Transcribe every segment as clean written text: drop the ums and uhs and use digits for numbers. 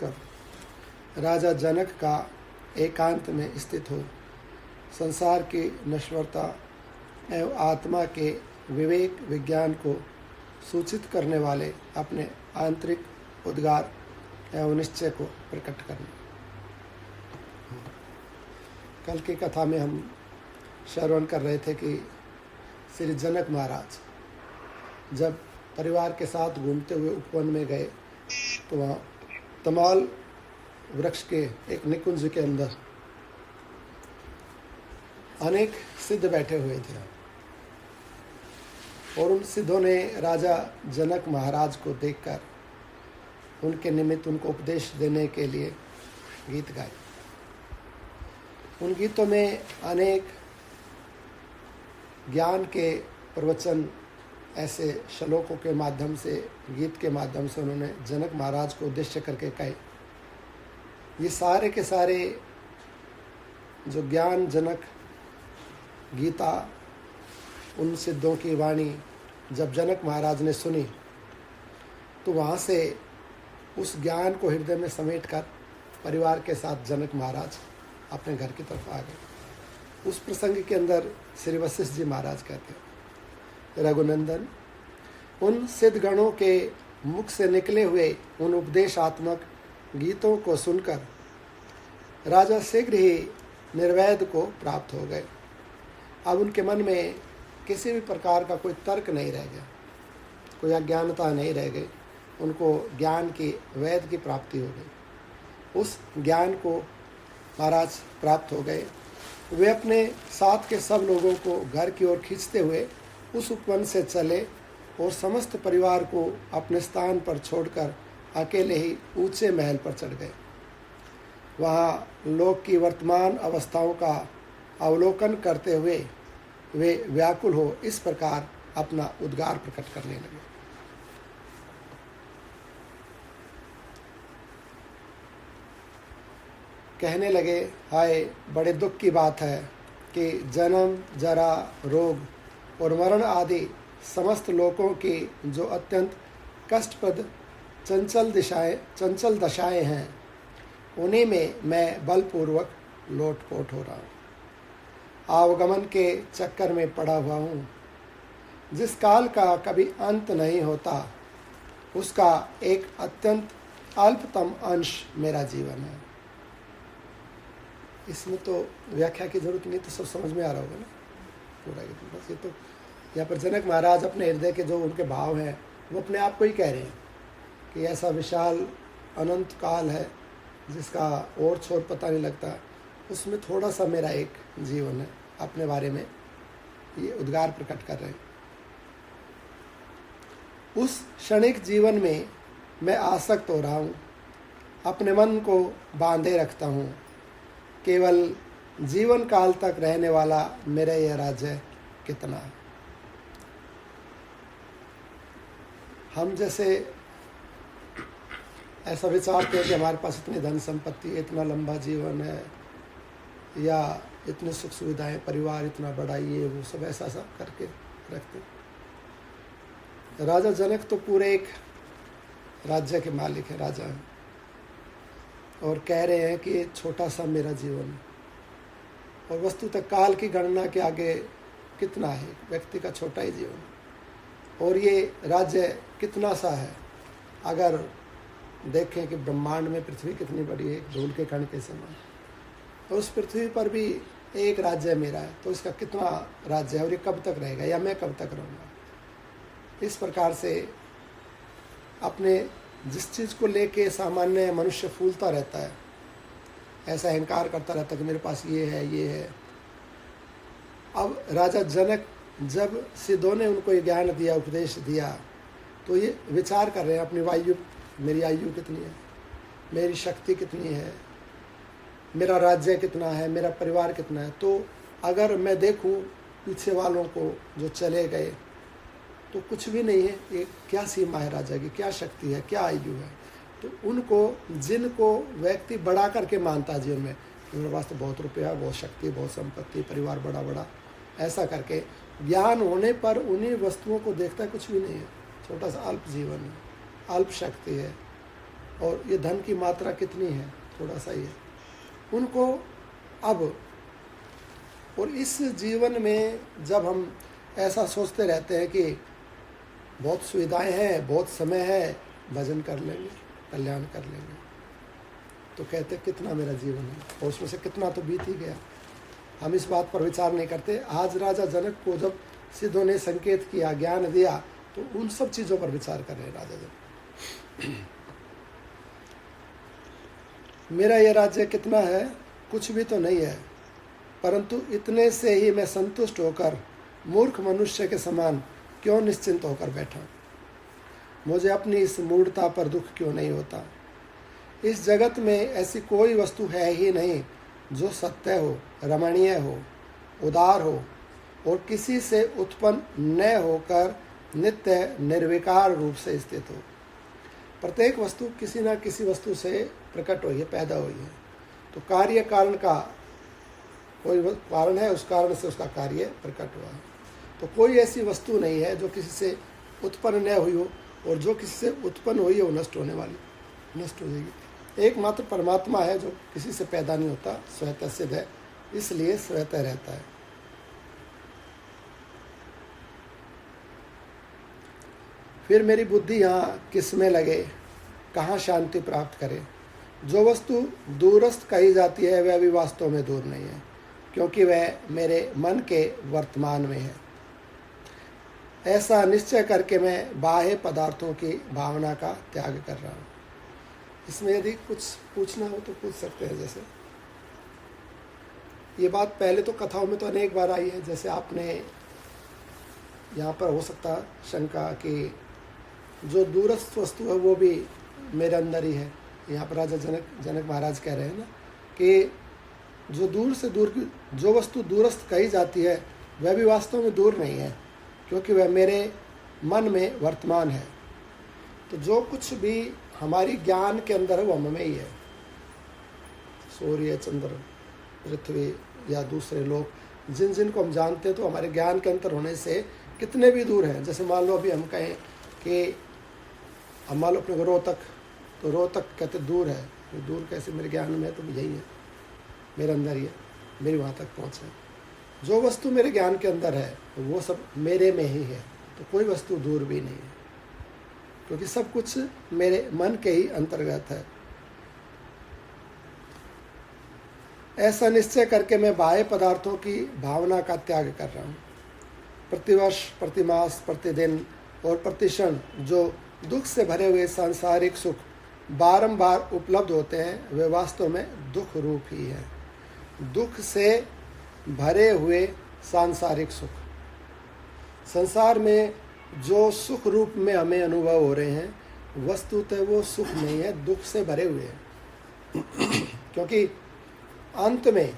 छोड़कर राजा जनक का एकांत में स्थित हो संसार की नश्वरता एवं आत्मा के विवेक विज्ञान को सूचित करने वाले अपने आंतरिक उद्गार एवं निश्चय को प्रकट करना। कल की कथा में हम श्रवण कर रहे थे कि श्री जनक महाराज जब परिवार के साथ घूमते हुए उपवन में गए तो वहाँ तमाल वृक्ष के एक निकुंज के अंदर अनेक सिद्ध बैठे हुए थे और उन सिद्धों ने राजा जनक महाराज को देखकर उनके निमित्त उनको उपदेश देने के लिए गीत गाए। उन गीतों में अनेक ज्ञान के प्रवचन ऐसे श्लोकों के माध्यम से गीत के माध्यम से उन्होंने जनक महाराज को उद्देश्य करके कहे। ये सारे के सारे जो ज्ञान जनक गीता उन सिद्धों की वाणी जब जनक महाराज ने सुनी तो वहाँ से उस ज्ञान को हृदय में समेटकर परिवार के साथ जनक महाराज अपने घर की तरफ आ गए। उस प्रसंग के अंदर श्री वशिष्ठ जी महाराज कहते हैं, रघुनंदन, उन सिद्धगणों के मुख से निकले हुए उन उपदेशात्मक गीतों को सुनकर राजा शीघ्र ही निर्वैध को प्राप्त हो गए। अब उनके मन में किसी भी प्रकार का कोई तर्क नहीं रह गया, कोई अज्ञानता नहीं रह गई। उनको ज्ञान की वेद की प्राप्ति हो गई। उस ज्ञान को महाराज प्राप्त हो गए। वे अपने साथ के सब लोगों को घर की ओर खींचते हुए उस उपवन से चले और समस्त परिवार को अपने स्थान पर छोड़कर अकेले ही ऊंचे महल पर चढ़ गए। वहाँ लोक की वर्तमान अवस्थाओं का अवलोकन करते हुए वे व्याकुल हो इस प्रकार अपना उद्गार प्रकट करने लगे। कहने लगे, हाय, बड़े दुख की बात है कि जन्म, जरा, रोग और मरण आदि समस्त लोकों की जो अत्यंत कष्टप्रद चंचल दशाएं हैं, उन्हीं में मैं बलपूर्वक लोटपोट हो रहा हूँ। आवागमन के चक्कर में पड़ा हुआ हूँ। जिस काल का कभी अंत नहीं होता, उसका एक अत्यंत अल्पतम अंश मेरा जीवन है। इसमें तो व्याख्या की जरूरत नहीं, तो सब समझ में आ रहा होगा ना पूरा। बस ये तो यहाँ पर जनक महाराज अपने हृदय के जो उनके भाव हैं वो अपने आप को ही कह रहे हैं कि ऐसा विशाल अनंत काल है जिसका और छोर पता नहीं लगता, उसमें थोड़ा सा मेरा एक जीवन है। अपने बारे में ये उद्गार प्रकट कर रहे हैं। उस क्षणिक जीवन में मैं आसक्त हो रहा हूँ, अपने मन को बांधे रखता हूँ। केवल जीवन काल तक रहने वाला मेरा यह राज्य कितना है। हम जैसे ऐसा विचारते हैं कि हमारे पास इतनी धन संपत्ति, इतना लंबा जीवन है, या इतनी सुख सुविधाएं, परिवार इतना बड़ा, ये वो सब ऐसा करके रखते। राजा जनक तो पूरे एक राज्य के मालिक है, राजा है, और कह रहे हैं कि ये छोटा सा मेरा जीवन है। और वस्तुतः काल की गणना के आगे कितना है व्यक्ति का छोटा ही जीवन। और ये राज्य कितना सा है, अगर देखें कि ब्रह्मांड में पृथ्वी कितनी बड़ी है, धूल के कण के समान, और उस पृथ्वी पर भी एक राज्य मेरा है, तो इसका कितना राज्य है और ये कब तक रहेगा, या मैं कब तक रहूँगा। इस प्रकार से अपने जिस चीज़ को लेके सामान्य मनुष्य फूलता रहता है, ऐसा अहंकार करता रहता है कि मेरे पास ये है, ये है। अब राजा जनक जब सिद्धों ने उनको ये ज्ञान दिया, उपदेश दिया, तो ये विचार कर रहे हैं अपनी वायु, मेरी आयु कितनी है, मेरी शक्ति कितनी है, मेरा राज्य कितना है, मेरा परिवार कितना है। तो अगर मैं देखूं पीछे वालों को जो चले गए, तो कुछ भी नहीं है। ये क्या सीमा है राजा की, क्या शक्ति है, क्या आयु है। तो उनको, जिनको व्यक्ति बड़ा करके मानता है जीवन में, मेरे पास तो बहुत रुपया, बहुत शक्ति, बहुत संपत्ति, परिवार बड़ा बड़ा, ऐसा करके ज्ञान होने पर उन्हीं वस्तुओं को देखता है, कुछ भी नहीं है, छोटा सा अल्प जीवन है, अल्प शक्ति है, और ये धन की मात्रा कितनी है, थोड़ा सा ही है उनको। अब और इस जीवन में जब हम ऐसा सोचते रहते हैं कि बहुत सुविधाएं हैं, बहुत समय है, भजन कर लेंगे, कल्याण कर लेंगे, तो कहते कितना मेरा जीवन है और उसमें से कितना तो बीत ही गया। हम इस बात पर विचार नहीं करते। आज राजा जनक को जब सिद्धों ने संकेत किया, ज्ञान दिया, तो उन सब चीज़ों पर विचार कर रहे हैं राजा जनक। मेरा यह राज्य कितना है, कुछ भी तो नहीं है, परंतु इतने से ही मैं संतुष्ट होकर मूर्ख मनुष्य के समान क्यों निश्चिंत होकर बैठा। मुझे अपनी इस मूढ़ता पर दुख क्यों नहीं होता। इस जगत में ऐसी कोई वस्तु है ही नहीं जो सत्य हो, रमणीय हो, उदार हो और किसी से उत्पन्न न होकर नित्य निर्विकार रूप से स्थित हो। प्रत्येक वस्तु किसी न किसी वस्तु से प्रकट हुई है, पैदा हुई है। तो कार्य कारण का कोई कारण है, उस कारण से उसका कार्य प्रकट हुआ है। तो कोई ऐसी वस्तु नहीं है जो किसी से उत्पन्न न हुई हो, और जो किसी से उत्पन्न हुई है वो नष्ट होने वाली, नष्ट हो जाएगी। एकमात्र परमात्मा है जो किसी से पैदा नहीं होता, स्वतः सिद्ध है, इसलिए स्वतः रहता है। फिर मेरी बुद्धि यहाँ किस में लगे, कहाँ शांति प्राप्त करे। जो वस्तु दूरस्थ कही जाती है वह भी वास्तव में दूर नहीं है, क्योंकि वह मेरे मन के वर्तमान में है। ऐसा निश्चय करके मैं बाह्य पदार्थों की भावना का त्याग कर रहा हूँ। इसमें यदि कुछ पूछना हो तो पूछ सकते हैं। जैसे ये बात पहले तो कथाओं में तो अनेक बार आई है, जैसे आपने यहाँ पर हो सकता शंका कि जो दूरस्थ वस्तु है वो भी मेरे अंदर ही है। यहाँ पर राजा जनक महाराज कह रहे हैं ना कि जो दूर से दूर की जो वस्तु दूरस्थ कही जाती है वह भी वास्तव में दूर नहीं है, क्योंकि वह मेरे मन में वर्तमान है। तो जो कुछ भी हमारी ज्ञान के अंदर है वो हम में ही है। सूर्य, चंद्र, पृथ्वी या दूसरे लोग जिन जिन को हम जानते हैं, तो हमारे ज्ञान के अंतर होने से कितने भी दूर हैं। जैसे मान लो अभी हम कहें कि हम मान लो अपने को रोहतक, तो रोहतक कहते दूर है, तो दूर कैसे, मेरे ज्ञान में है तो यही है, मेरे अंदर ही है, मेरी वहाँ तक पहुँच है। जो वस्तु मेरे ज्ञान के अंदर है वो सब मेरे में ही है, तो कोई वस्तु दूर भी नहीं है, क्योंकि सब कुछ मेरे मन के ही अंतर्गत है। ऐसा निश्चय करके मैं बाह्य पदार्थों की भावना का त्याग कर रहा हूँ। प्रतिवर्ष, प्रतिमास, प्रतिदिन और प्रतिक्षण जो दुख से भरे हुए सांसारिक सुख बारंबार उपलब्ध होते हैं वे वास्तव में दुख रूप ही है। दुख से भरे हुए सांसारिक सुख, संसार में जो सुख रूप में हमें अनुभव हो रहे हैं वस्तुतः वो सुख नहीं है, दुख से भरे हुए हैं। क्योंकि अंत में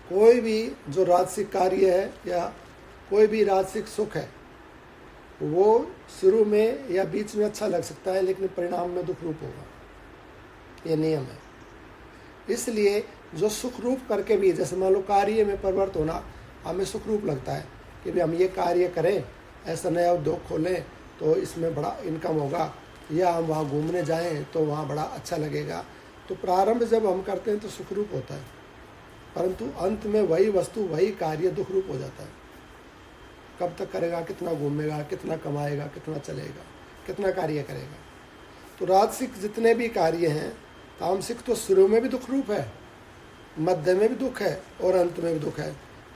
कोई भी जो राजसिक कार्य है या कोई भी राजसिक सुख है वो शुरू में या बीच में अच्छा लग सकता है, लेकिन परिणाम में दुख रूप होगा, ये नियम है। इसलिए जो सुख रूप करके भी, जैसे मान लो कार्य में परिवर्तन होना हमें सुख रूप लगता है कि भाई हम ये कार्य करें, ऐसा नया उद्योग खोलें तो इसमें बड़ा इनकम होगा, या हम वहाँ घूमने जाएं तो वहाँ बड़ा अच्छा लगेगा। तो प्रारंभ जब हम करते हैं तो सुख रूप होता है, परंतु अंत में वही वस्तु, वही कार्य दुख रूप हो जाता है। कब तक करेगा, कितना घूमेगा, कितना कमाएगा, कितना चलेगा, कितना कार्य करेगा। तो राजसिक जितने भी कार्य हैं, तामसिक तो शुरू में भी दुख रूप है, मध्य में भी दुख है और अंत में भी दुख है,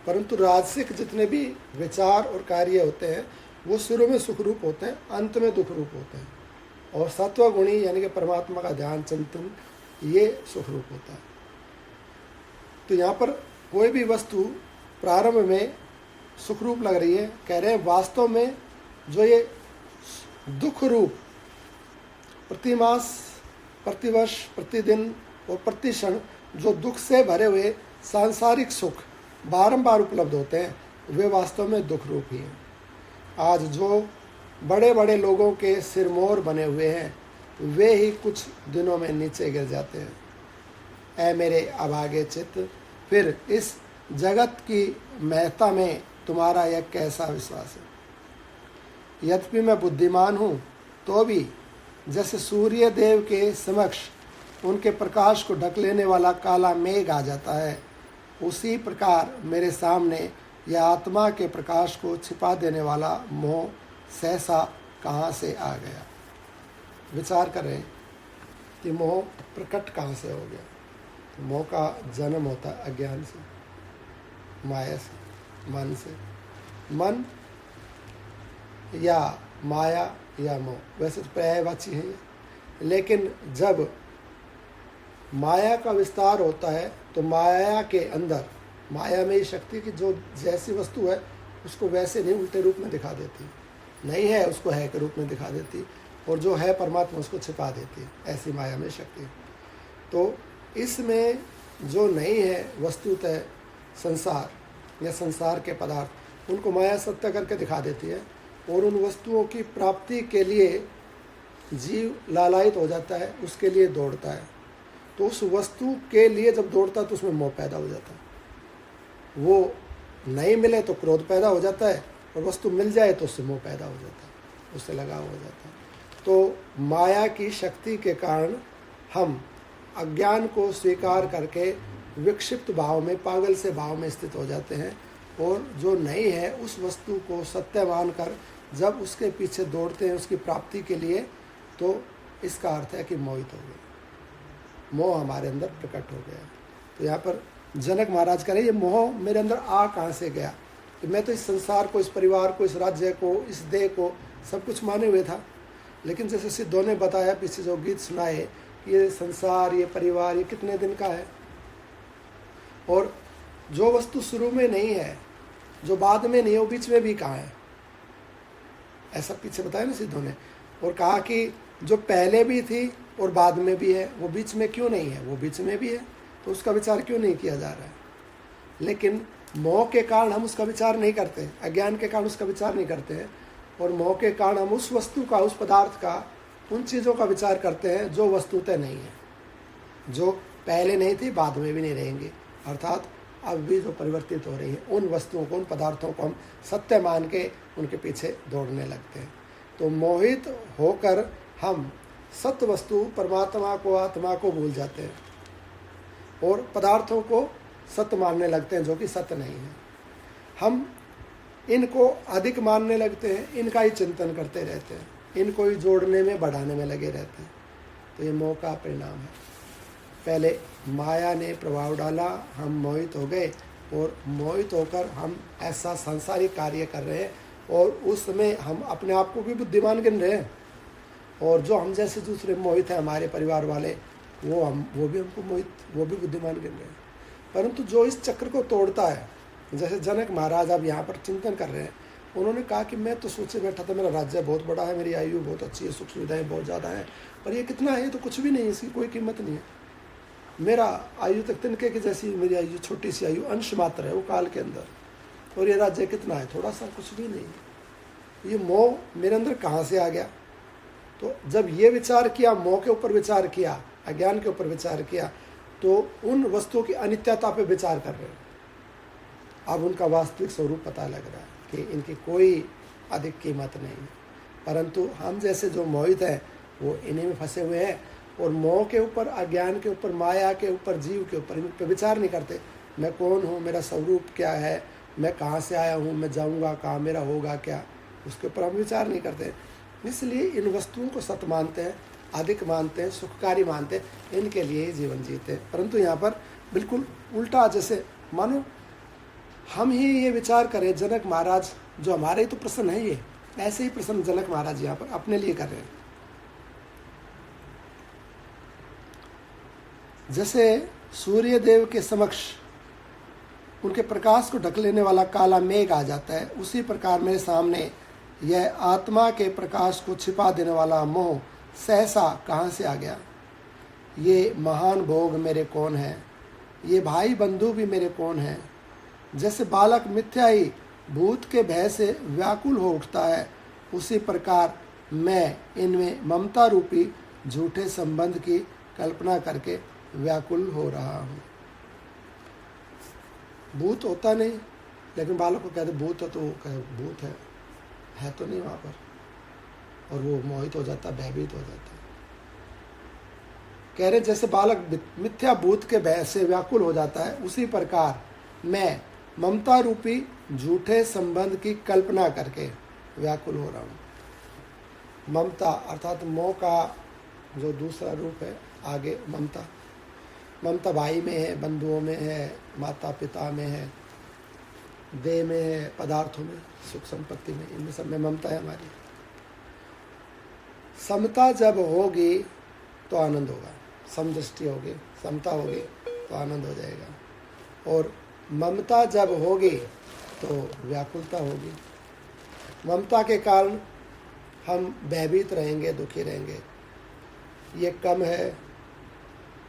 परंतु राजसिक जितने भी विचार और कार्य होते हैं वो शुरू में सुख रूप होते हैं, अंत में दुख रूप होते हैं। और सत्वगुणी यानी कि परमात्मा का ध्यान चिंतन ये सुख रूप होता है। तो यहाँ पर कोई भी वस्तु प्रारंभ में सुख रूप लग रही है, कह रहे हैं वास्तव में जो ये दुख रूप प्रतिमास, प्रतिवर्ष, प्रतिदिन और प्रतिक्षण जो दुख से भरे हुए सांसारिक सुख बारंबार उपलब्ध होते हैं वे वास्तव में दुख रूप ही हैं। आज जो बड़े बड़े लोगों के सिरमौर बने हुए हैं वे ही कुछ दिनों में नीचे गिर जाते हैं। ऐ मेरे अभागे चित्त, फिर इस जगत की महत्ता में तुम्हारा यह कैसा विश्वास है। यद्यपि मैं बुद्धिमान हूँ तो भी जैसे सूर्य देव के समक्ष उनके प्रकाश को ढक लेने वाला काला मेघ आ जाता है, उसी प्रकार मेरे सामने यह आत्मा के प्रकाश को छिपा देने वाला मोह सहसा कहाँ से आ गया। विचार करें कि मोह प्रकट कहाँ से हो गया। तो मोह का जन्म होता है अज्ञान से, माया से, मन से। मन या माया या मोह, वैसे तो पर्यायवाची है ये, लेकिन जब माया का विस्तार होता है तो माया के अंदर, माया में ही शक्ति की जो जैसी वस्तु है उसको वैसे नहीं उल्टे रूप में दिखा देती, नहीं है उसको है के रूप में दिखा देती, और जो है परमात्मा उसको छिपा देती है, ऐसी माया में शक्ति। तो इसमें जो नहीं है वस्तुतः संसार या संसार के पदार्थ, उनको माया सत्य करके दिखा देती है, और उन वस्तुओं की प्राप्ति के लिए जीव लालायित हो जाता है, उसके लिए दौड़ता है। तो उस वस्तु के लिए जब दौड़ता है तो उसमें मोह पैदा हो जाता है। वो नहीं मिले तो क्रोध पैदा हो जाता है, और वस्तु मिल जाए तो उससे मोह पैदा हो जाता है, उससे लगाव हो जाता है। तो माया की शक्ति के कारण हम अज्ञान को स्वीकार करके विक्षिप्त भाव में, पागल से भाव में स्थित हो जाते हैं, और जो नहीं है उस वस्तु को सत्य मानकर जब उसके पीछे दौड़ते हैं उसकी प्राप्ति के लिए, तो इसका अर्थ है कि मोहित हो गए, मोह हमारे अंदर प्रकट हो गया। तो यहाँ पर जनक महाराज कह रहे ये मोह मेरे अंदर आ कहाँ से गया, कि मैं तो इस संसार को, इस परिवार को, इस राज्य को, इस देह को सब कुछ माने हुए था, लेकिन जैसे सिद्धों ने बताया पीछे जो गीत सुनाए, ये संसार, ये परिवार, ये कितने दिन का है, और जो वस्तु शुरू में नहीं है, जो बाद में नहीं है, वो बीच में भी कहाँ है, ऐसा पीछे बताया ना सिद्धों ने। और कहा कि जो पहले भी थी और बाद में भी है, वो बीच में क्यों नहीं है, वो बीच में भी है, तो उसका विचार क्यों नहीं किया जा रहा है। लेकिन मोह के कारण हम उसका विचार नहीं करते, अज्ञान के कारण उसका विचार नहीं करते हैं, और मोह के कारण हम उस वस्तु का, उस पदार्थ का, उन चीज़ों का विचार करते हैं जो वस्तुतः नहीं है, जो पहले नहीं थी, बाद में भी नहीं रहेंगी, अर्थात अब भी जो परिवर्तित हो रही है, उन वस्तुओं को, उन पदार्थों को हम सत्य मान के उनके पीछे दौड़ने लगते हैं। तो मोहित होकर हम सत्य वस्तु, परमात्मा को, आत्मा को भूल जाते हैं, और पदार्थों को सत्य मानने लगते हैं जो कि सत्य नहीं है। हम इनको अधिक मानने लगते हैं, इनका ही चिंतन करते रहते हैं, इनको ही जोड़ने में, बढ़ाने में लगे रहते हैं। तो ये मोह का परिणाम है। पहले माया ने प्रभाव डाला, हम मोहित हो गए, और मोहित होकर हम ऐसा सांसारिक कार्य कर रहे हैं, और उसमें हम अपने आप को भी बुद्धिमान गिन रहे हैं, और जो हम जैसे दूसरे मोहित हैं, हमारे परिवार वाले, वो भी हमको मोहित, वो भी बुद्धिमान गिन रहे हैं। परंतु जो इस चक्र को तोड़ता है, जैसे जनक महाराज अब यहाँ पर चिंतन कर रहे हैं, उन्होंने कहा कि मैं तो सोचे बैठा था मेरा राज्य बहुत बड़ा है, मेरी आयु बहुत अच्छी है, सुख सुविधाएं बहुत ज़्यादा हैं, पर ये कितना है, ये तो कुछ भी नहीं है, इसकी कोई कीमत नहीं है। मेरा आयु तक तिनके की जैसी मेरी आयु, छोटी सी आयु, अंश मात्र है वो काल के अंदर, और ये राज्य कितना है, थोड़ा सा, कुछ भी नहीं है। ये मोह मेरे अंदर कहाँ से आ गया। तो जब ये विचार किया, मोह के ऊपर विचार किया, अज्ञान के ऊपर विचार किया, तो उन वस्तुओं की अनित्यता पे विचार कर रहे हैं। अब उनका वास्तविक स्वरूप पता लग रहा है कि इनकी कोई अधिक कीमत नहीं है, परंतु हम जैसे जो मोहित हैं वो इन्हीं में फंसे हुए हैं, और मोह के ऊपर, अज्ञान के ऊपर, माया के ऊपर, जीव के ऊपर, इन पर विचार नहीं करते। मैं कौन हूँ, मेरा स्वरूप क्या है, मैं कहाँ से आया हूँ, मैं जाऊँगा कहाँ, मेरा होगा क्या, उसके ऊपर हम विचार नहीं करते। इसलिए इन वस्तुओं को सत्य मानते हैं, अधिक मानते हैं, सुखकारी मानते हैं, इनके लिए ही जीवन जीते हैं। परंतु यहाँ पर बिल्कुल उल्टा, जैसे मानो हम ही ये विचार करें, जनक महाराज जो हमारे ही तो प्रश्न है, ये ऐसे ही प्रश्न जनक महाराज यहाँ पर अपने लिए कर रहे हैं। जैसे सूर्य देव के समक्ष उनके प्रकाश को ढक लेने वाला काला मेघ आ जाता है, उसी प्रकार मेरे सामने यह आत्मा के प्रकाश को छिपा देने वाला मोह सहसा कहाँ से आ गया। ये महान भोग मेरे कौन है, ये भाई बंधु भी मेरे कौन है। जैसे बालक मिथ्या ही भूत के भय से व्याकुल हो उठता है, उसी प्रकार मैं इनमें ममता रूपी झूठे संबंध की कल्पना करके व्याकुल हो रहा हूँ। भूत होता नहीं, लेकिन बालक को कहते भूत है, तो वो कहे भूत है तो नहीं वहाँ पर, और वो मोहित हो जाता, भयभीत हो जाता है। कह रहे जैसे बालक मिथ्या भूत के भय से व्याकुल हो जाता है, उसी प्रकार मैं ममता रूपी झूठे संबंध की कल्पना करके व्याकुल हो रहा हूँ। ममता अर्थात मोह का जो दूसरा रूप है, आगे ममता। ममता भाई में है, बंधुओं में है, माता पिता में है, देह में है, पदार्थों में, सुख संपत्ति में, इनमें सब में ममता है हमारी। समता जब होगी तो आनंद होगा, समदृष्टि होगी, समता होगी तो आनंद हो जाएगा। और ममता जब होगी तो व्याकुलता होगी। ममता के कारण हम भयभीत रहेंगे, दुखी रहेंगे। ये कम है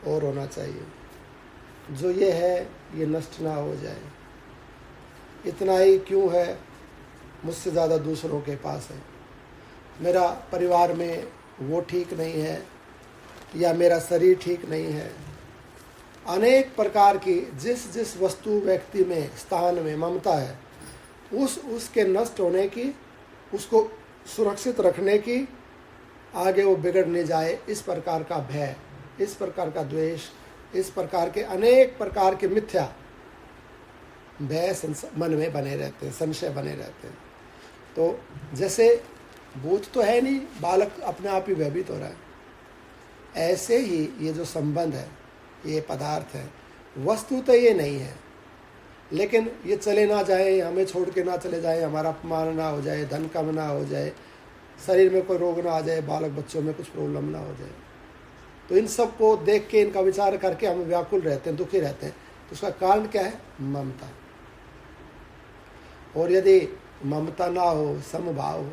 और होना चाहिए, जो ये है ये नष्ट ना हो जाए। इतना ही क्यों है, मुझसे ज़्यादा दूसरों के पास है। मेरा परिवार में वो ठीक नहीं है, या मेरा शरीर ठीक नहीं है। अनेक प्रकार की जिस जिस वस्तु व्यक्ति में स्थान में ममता है, उसके नष्ट होने की, उसको सुरक्षित रखने की, आगे वो बिगड़ नहीं जाए, इस प्रकार का भय, इस प्रकार का द्वेष, इस प्रकार के अनेक प्रकार के मिथ्या भय मन में बने रहते हैं, संशय बने रहते हैं। तो जैसे भूत तो है नहीं, बालक अपने आप ही भयभीत हो रहा है, ऐसे ही ये जो संबंध है, ये पदार्थ है, वस्तु तो ये नहीं है, लेकिन ये चले ना जाए, हमें छोड़ के ना चले जाए, हमारा अपमान ना हो जाए, धन कम ना हो जाए, शरीर में कोई रोग ना आ जाए, बालक बच्चों में कुछ प्रॉब्लम ना हो जाए। तो इन सब को देख के, इनका विचार करके हम व्याकुल रहते हैं, दुखी रहते हैं। तो उसका कारण क्या है? ममता। और यदि ममता ना हो, समभाव हो,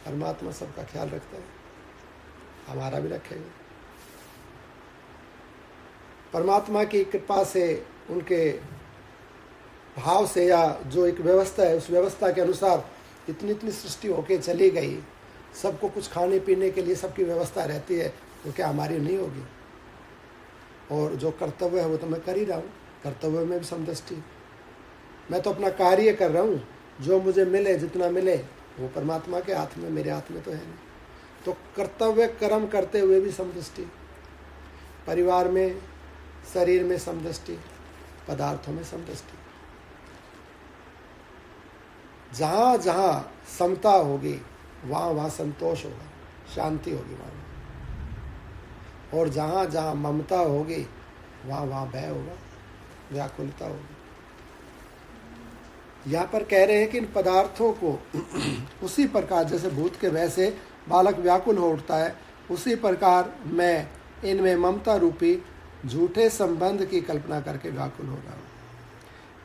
परमात्मा सबका ख्याल रखता है, हमारा भी रखेगा। परमात्मा की कृपा से, उनके भाव से, या जो एक व्यवस्था है, उस व्यवस्था के अनुसार इतनी इतनी सृष्टि होके चली गई। सबको कुछ खाने पीने के लिए सबकी व्यवस्था रहती है, तो क्या हमारी नहीं होगी? और जो कर्तव्य है वो तो मैं कर ही रहा हूँ, कर्तव्य में भी समदृष्टि। मैं तो अपना कार्य कर रहा हूँ, जो मुझे मिले, जितना मिले, वो परमात्मा के हाथ में, मेरे हाथ में तो है नहीं। तो कर्तव्य कर्म करते हुए भी समदृष्टि, परिवार में, शरीर में समदृष्टि, पदार्थों में समदृष्टि। जहाँ जहाँ समता होगी वहाँ वहाँ संतोष होगा, शांति होगी वहाँ। और जहाँ जहाँ ममता होगी वहाँ वहाँ भय होगा, व्याकुलता होगी। यहाँ पर कह रहे हैं कि इन पदार्थों को उसी प्रकार जैसे भूत के भय से बालक व्याकुल हो उठता है, उसी प्रकार मैं इनमें ममता रूपी झूठे संबंध की कल्पना करके व्याकुल हो रहा हूँ।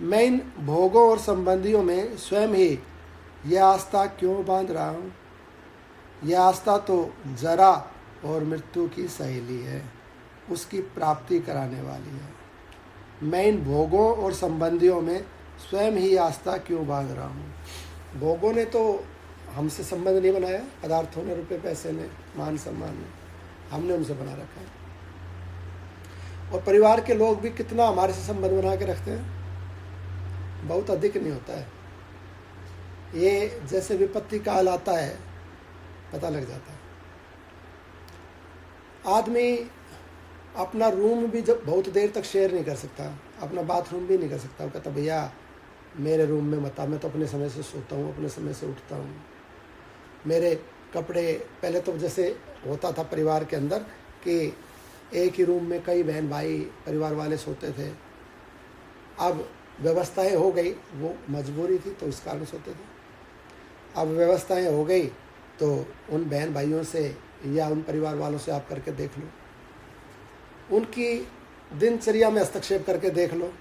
मैं इन भोगों और संबंधियों में स्वयं ही यह आस्था क्यों बांध रहा हूँ? यह आस्था तो जरा और मृत्यु की सहेली है, उसकी प्राप्ति कराने वाली है। मैं इन भोगों और संबंधियों में स्वयं ही आस्था क्यों बांध रहा हूँ? भोगों ने तो हमसे संबंध नहीं बनाया, पदार्थों ने, रुपए पैसे ने, मान सम्मान ने, हमने उनसे बना रखा है। और परिवार के लोग भी कितना हमारे से संबंध बना के रखते हैं, बहुत अधिक नहीं होता है। ये जैसे विपत्ति काल आता है पता लग जाता है। आदमी अपना रूम भी जब बहुत देर तक शेयर नहीं कर सकता, अपना बाथरूम भी नहीं कर सकता। वो कहता भैया मेरे रूम में मत आ, मैं तो अपने समय से सोता हूँ, अपने समय से उठता हूँ। मेरे कपड़े, पहले तो जैसे होता था परिवार के अंदर कि एक ही रूम में कई बहन भाई परिवार वाले सोते थे। अब व्यवस्थाएं हो गई, वो मजबूरी थी तो इस कारण सोते थे। अब व्यवस्थाएं हो गई तो उन बहन भाइयों से या उन परिवार वालों से आप करके देख लो, उनकी दिनचर्या में हस्तक्षेप करके देख लो,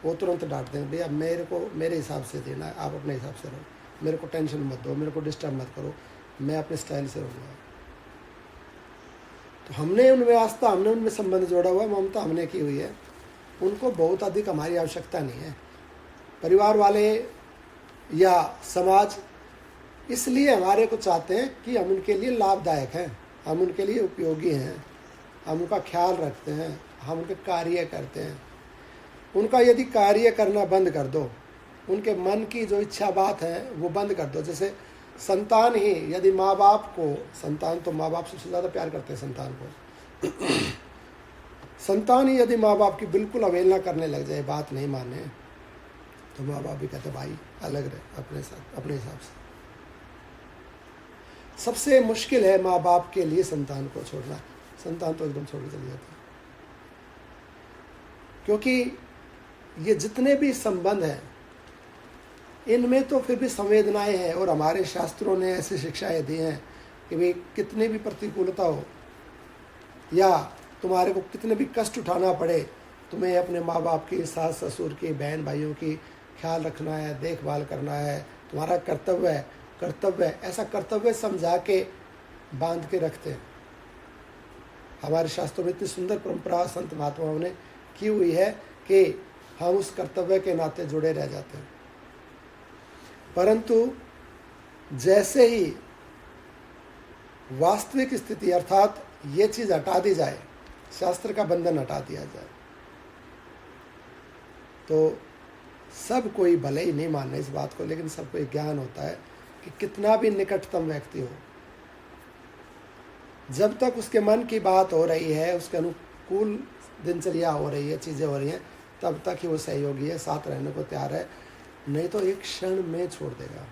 वो तुरंत डांट देंगे भैया मेरे को मेरे हिसाब से देना है, आप अपने हिसाब से रहो, मेरे को टेंशन मत दो, मेरे को डिस्टर्ब मत करो, मैं अपने स्टाइल से रहूँगा। तो हमने उनमें आस्था, हमने उनमें संबंध जोड़ा हुआ है, ममता हमने की हुई है। उनको बहुत अधिक हमारी आवश्यकता नहीं है। परिवार वाले या समाज इसलिए हमारे को चाहते हैं कि हम उनके लिए लाभदायक हैं, हम उनके लिए उपयोगी हैं, हम उनका ख्याल रखते हैं, हम उनके कार्य करते हैं। उनका यदि कार्य करना बंद कर दो, उनके मन की जो इच्छा बात है वो बंद कर दो। जैसे संतान ही यदि माँ बाप को, संतान तो माँ बाप सबसे ज़्यादा प्यार करते हैं संतान को, संतान ही यदि माँ बाप की बिल्कुल अवहेलना करने लग जाए, बात नहीं माने, तो माँ बाप भी कहते भाई अलग रहे अपने साथ, अपने हिसाब से। सबसे मुश्किल है माँ बाप के लिए संतान को छोड़ना। संतान तो एकदम छोड़ के चली जाती है, क्योंकि ये जितने भी संबंध हैं इनमें तो फिर भी संवेदनाएं हैं, और हमारे शास्त्रों ने ऐसी शिक्षाएं दी हैं कि भाई कितनी भी प्रतिकूलता हो या तुम्हारे को कितने भी कष्ट उठाना पड़े, तुम्हें अपने माँ बाप की, सास ससुर की, बहन भाइयों की ख्याल रखना है, देखभाल करना है, तुम्हारा कर्तव्य है। कर्तव्य है, ऐसा कर्तव्य समझा के बांध के रखते हैं। हमारे शास्त्रों में इतनी सुंदर परंपरा संत महात्माओं ने की हुई है कि हम उस कर्तव्य के नाते जुड़े रह जाते हैं। परंतु जैसे ही वास्तविक स्थिति अर्थात ये चीज हटा दी जाए, शास्त्र का बंधन हटा दिया जाए, तो सब कोई भले ही नहीं माने इस बात को, लेकिन सबको एक ज्ञान होता है कि कितना भी निकटतम व्यक्ति हो, जब तक उसके मन की बात हो रही है, उसके अनुकूल दिनचर्या हो रही है, चीज़ें हो रही हैं, तब तक ही वो सहयोगी है, साथ रहने को तैयार है। नहीं तो एक क्षण में छोड़ देगा।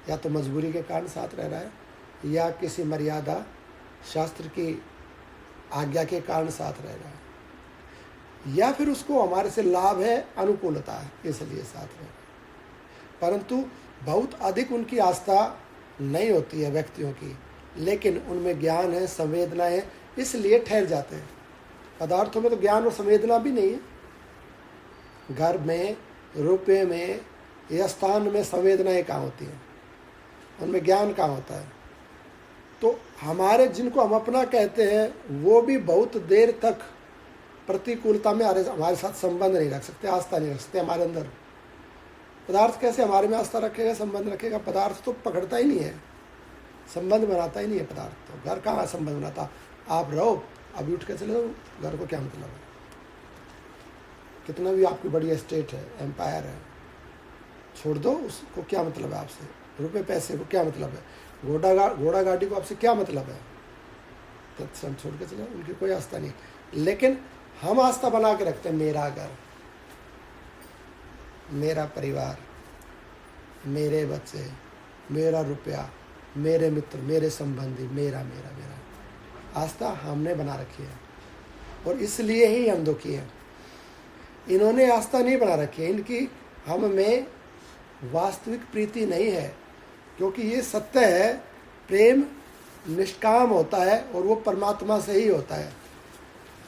या तो मजबूरी के कारण साथ रह रहा है, या किसी मर्यादा शास्त्र की आज्ञा के कारण साथ रह रहा है, या फिर उसको हमारे से लाभ है, अनुकूलता है, इसलिए साथ रह रहा है। परंतु बहुत अधिक उनकी आस्था नहीं होती है व्यक्तियों की, लेकिन उनमें ज्ञान है, संवेदना है, इसलिए ठहर जाते हैं। पदार्थों में तो ज्ञान और संवेदना भी नहीं है। घर में, रुपये में या स्थान में संवेदनाएं कहाँ होती हैं, उनमें ज्ञान कहाँ होता है। तो हमारे जिनको हम अपना कहते हैं वो भी बहुत देर तक प्रतिकूलता में हमारे साथ संबंध नहीं रख सकते, आस्था नहीं रख सकते हमारे अंदर। पदार्थ कैसे हमारे में आस्था रखेगा, संबंध रखेगा? पदार्थ तो पकड़ता ही नहीं है, संबंध बनाता ही नहीं है पदार्थ। तो घर कहाँ संबंध बनाता? आप रहो, अभी उठ के चले जाओ, घर को क्या मतलब है? कितना भी आपकी बड़ी एस्टेट है, एम्पायर है, छोड़ दो, उसको क्या मतलब है आपसे? रुपए पैसे को क्या मतलब है? घोड़ा गाड़ी को आपसे क्या मतलब है? तत्सम छोड़ के चले, उनकी कोई आस्था नहीं। लेकिन हम आस्था बना के रखते हैं, मेरा घर, मेरा परिवार, मेरे बच्चे, मेरा रुपया, मेरे मित्र, मेरे संबंधी, मेरा मेरा मेरा आस्था हमने बना रखी है, और इसलिए ही हम दुखी हैं। इन्होंने आस्था नहीं बना रखी है, इनकी हम में वास्तविक प्रीति नहीं है, क्योंकि ये सत्य है, प्रेम निष्काम होता है और वो परमात्मा से ही होता है।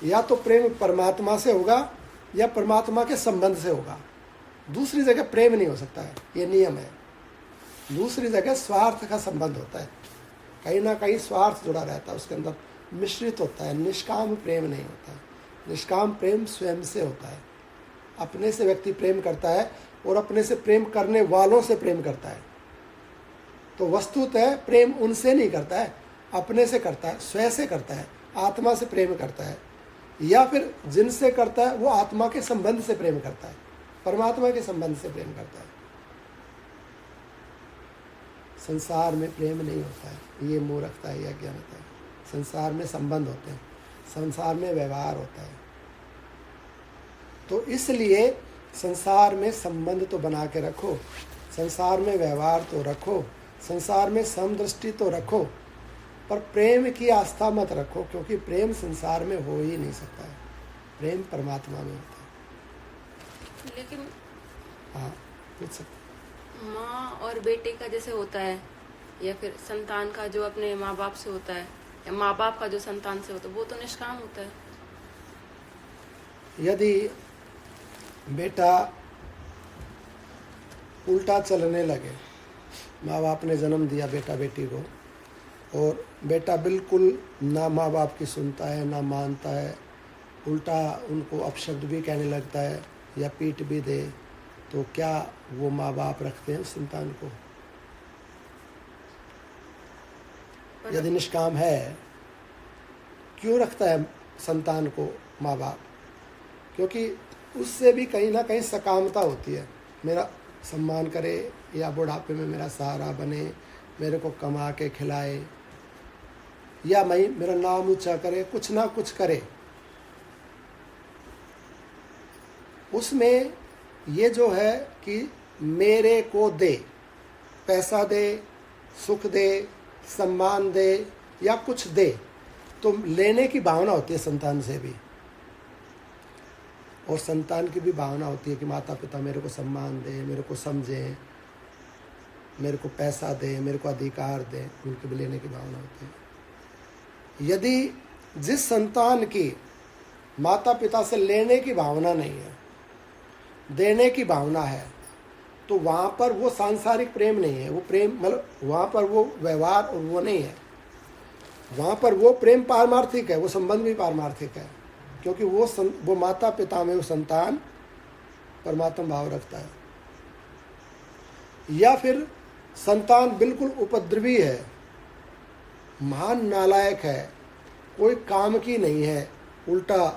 या तो प्रेम परमात्मा से होगा या परमात्मा के संबंध से होगा, दूसरी जगह प्रेम नहीं हो सकता है, ये नियम है। दूसरी जगह स्वार्थ का संबंध होता है, कहीं ना कहीं स्वार्थ जुड़ा रहता है, उसके अंदर मिश्रित होता है। निष्काम प्रेम नहीं होता है। निष्काम प्रेम स्वयं से होता है, अपने से व्यक्ति प्रेम करता है और अपने से प्रेम करने वालों से प्रेम करता है। तो वस्तुतः प्रेम उनसे नहीं करता है, अपने से करता है, स्वयं से करता है, आत्मा से प्रेम करता है, या फिर जिनसे करता है वो आत्मा के संबंध से प्रेम करता है, परमात्मा के संबंध से प्रेम करता है। संसार में प्रेम नहीं होता है, ये मूर्खता है, ये अज्ञानता है। संसार में संबंध होते हैं, संसार में व्यवहार होता है। तो इसलिए संसार में संबंध तो बना के रखो, संसार में व्यवहार तो रखो, संसार में समदृष्टि तो रखो, पर प्रेम की आस्था मत रखो, क्योंकि प्रेम संसार में हो ही नहीं सकता है। प्रेम परमात्मा में होता है। लेकिन हाँ, पूछ सकते। माँ और बेटे का जैसे होता है, या फिर संतान का जो अपने माँ बाप से होता है, या माँ बाप का जो संतान से होता है, वो तो निष्काम होता है। यदि बेटा उल्टा चलने लगे, माँ बाप ने जन्म दिया बेटा बेटी को, और बेटा बिल्कुल ना माँ बाप की सुनता है, ना मानता है, उल्टा उनको अपशब्द भी कहने लगता है या पीट भी दे, तो क्या वो माँ बाप रखते हैं उस संतान को? यदि निष्काम है, क्यों रखता है संतान को माँ बाप? क्योंकि उससे भी कहीं ना कहीं सकामता होती है, मेरा सम्मान करे या बुढ़ापे में मेरा सहारा बने, मेरे को कमा के खिलाए, या मैं मेरा नाम ऊंचा करे, कुछ ना कुछ करे, उसमें ये जो है कि मेरे को दे, पैसा दे, सुख दे, सम्मान दे या कुछ दे, तो लेने की भावना होती है संतान से भी। और संतान की भी भावना होती है कि माता पिता मेरे को सम्मान दे, मेरे को समझे, मेरे को पैसा दे, मेरे को अधिकार दे, उनके भी लेने की भावना होती है। यदि जिस संतान की माता पिता से लेने की भावना नहीं है, देने की भावना है, तो वहाँ पर वो सांसारिक प्रेम नहीं है, वो प्रेम मतलब वहाँ पर वो व्यवहार और वो नहीं है, वहाँ पर वो प्रेम पारमार्थिक है, वो संबंध भी पारमार्थिक है, क्योंकि वो माता पिता में वो संतान परमात्मा भाव रखता है। या फिर संतान बिल्कुल उपद्रवी है, महान नालायक है, कोई काम की नहीं है, उल्टा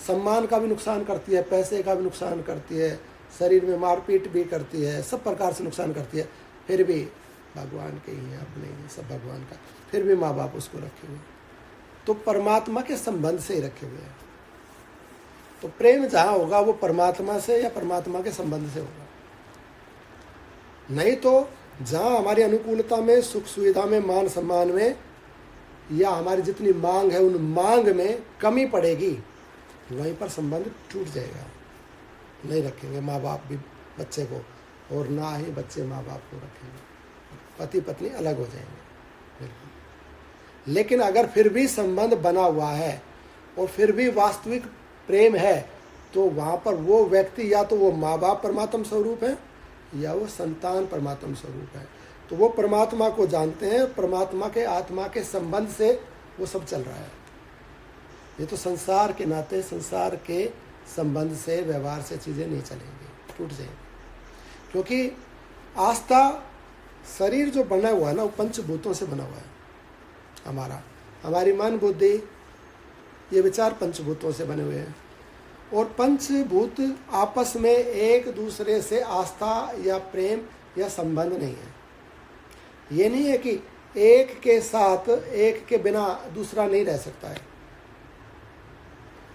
सम्मान का भी नुकसान करती है, पैसे का भी नुकसान करती है, शरीर में मारपीट भी करती है, सब प्रकार से नुकसान करती है, फिर भी भगवान के ही हैं, अपने ही सब भगवान का, फिर भी माँ बाप उसको रखे हुए, तो परमात्मा के संबंध से ही रखे हुए हैं। तो प्रेम जहाँ होगा वो परमात्मा से या परमात्मा के संबंध से होगा। नहीं तो जहाँ हमारी अनुकूलता में, सुख सुविधा में, मान सम्मान में, या हमारी जितनी मांग है उन मांग में कमी पड़ेगी, वहीं पर संबंध टूट जाएगा। नहीं रखेंगे माँ बाप भी बच्चे को, और ना ही बच्चे माँ बाप को रखेंगे, पति पत्नी अलग हो जाएंगे। लेकिन अगर फिर भी संबंध बना हुआ है और फिर भी वास्तविक प्रेम है, तो वहाँ पर वो व्यक्ति या तो वो माँ बाप परमात्मा स्वरूप है या वो संतान परमात्मा स्वरूप है। तो वो परमात्मा को जानते हैं, परमात्मा के आत्मा के संबंध से वो सब चल रहा है। ये तो संसार के नाते, संसार के संबंध से, व्यवहार से चीज़ें नहीं चलेंगी, टूट जाएंगी। क्योंकि आस्था, शरीर जो बना हुआ है ना, वो पंचभूतों से बना हुआ है। हमारी मन, बुद्धि, ये विचार पंचभूतों से बने हुए हैं, और पंचभूत आपस में एक दूसरे से आस्था या प्रेम या संबंध नहीं है। ये नहीं है कि एक के साथ, एक के बिना दूसरा नहीं रह सकता है।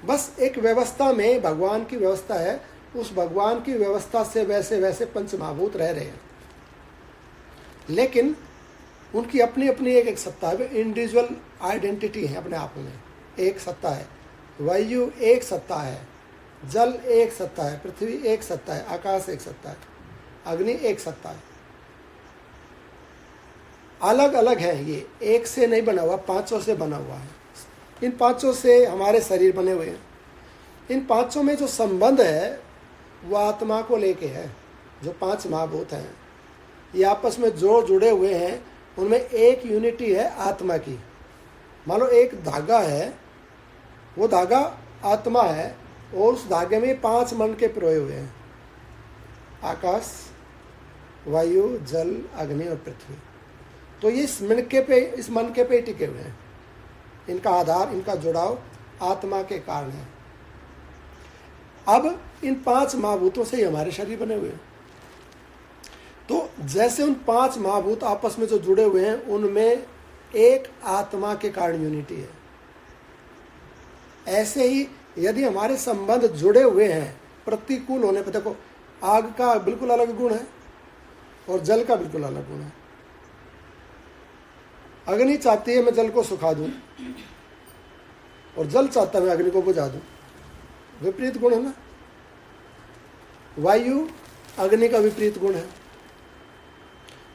बस एक व्यवस्था में भगवान की व्यवस्था है, उस भगवान की व्यवस्था से वैसे वैसे पंचमहाभूत रह रहे हैं, लेकिन उनकी अपनी अपनी एक सत्ता है, इंडिविजुअल आइडेंटिटी है, अपने आप में एक सत्ता है। वायु एक सत्ता है, जल एक सत्ता है, पृथ्वी एक सत्ता है, आकाश एक सत्ता है, अग्नि एक सत्ता है। अलग अलग है, ये एक से नहीं बना हुआ, पांचों से बना हुआ है। इन पांचों से हमारे शरीर बने हुए हैं। इन पांचों में जो संबंध है वो आत्मा को लेके है। जो पांच महाभूत हैं ये आपस में जो जुड़े हुए हैं, उनमें एक यूनिटी है आत्मा की। मान लो एक धागा है, वो धागा आत्मा है, और उस धागे में पांच मन के पिरोए हुए हैं, आकाश, वायु, जल, अग्नि और पृथ्वी। तो ये इस मन के पे टिके हुए हैं। इनका आधार, इनका जुड़ाव आत्मा के कारण है। अब इन पांच महाभूतों से ही हमारे शरीर बने हुए हैं। तो जैसे उन पांच महाभूत आपस में जो जुड़े हुए हैं, उनमें एक आत्मा के कारण यूनिटी है। ऐसे ही यदि हमारे संबंध जुड़े हुए हैं प्रतिकूल होने पर, देखो आग का बिल्कुल अलग गुण है और जल का बिल्कुल अलग गुण है। अग्नि चाहती है मैं जल को सुखा दूं, और जल चाहता है मैं अग्नि को बुझा दूं, विपरीत गुण है ना। वायु अग्नि का विपरीत गुण है।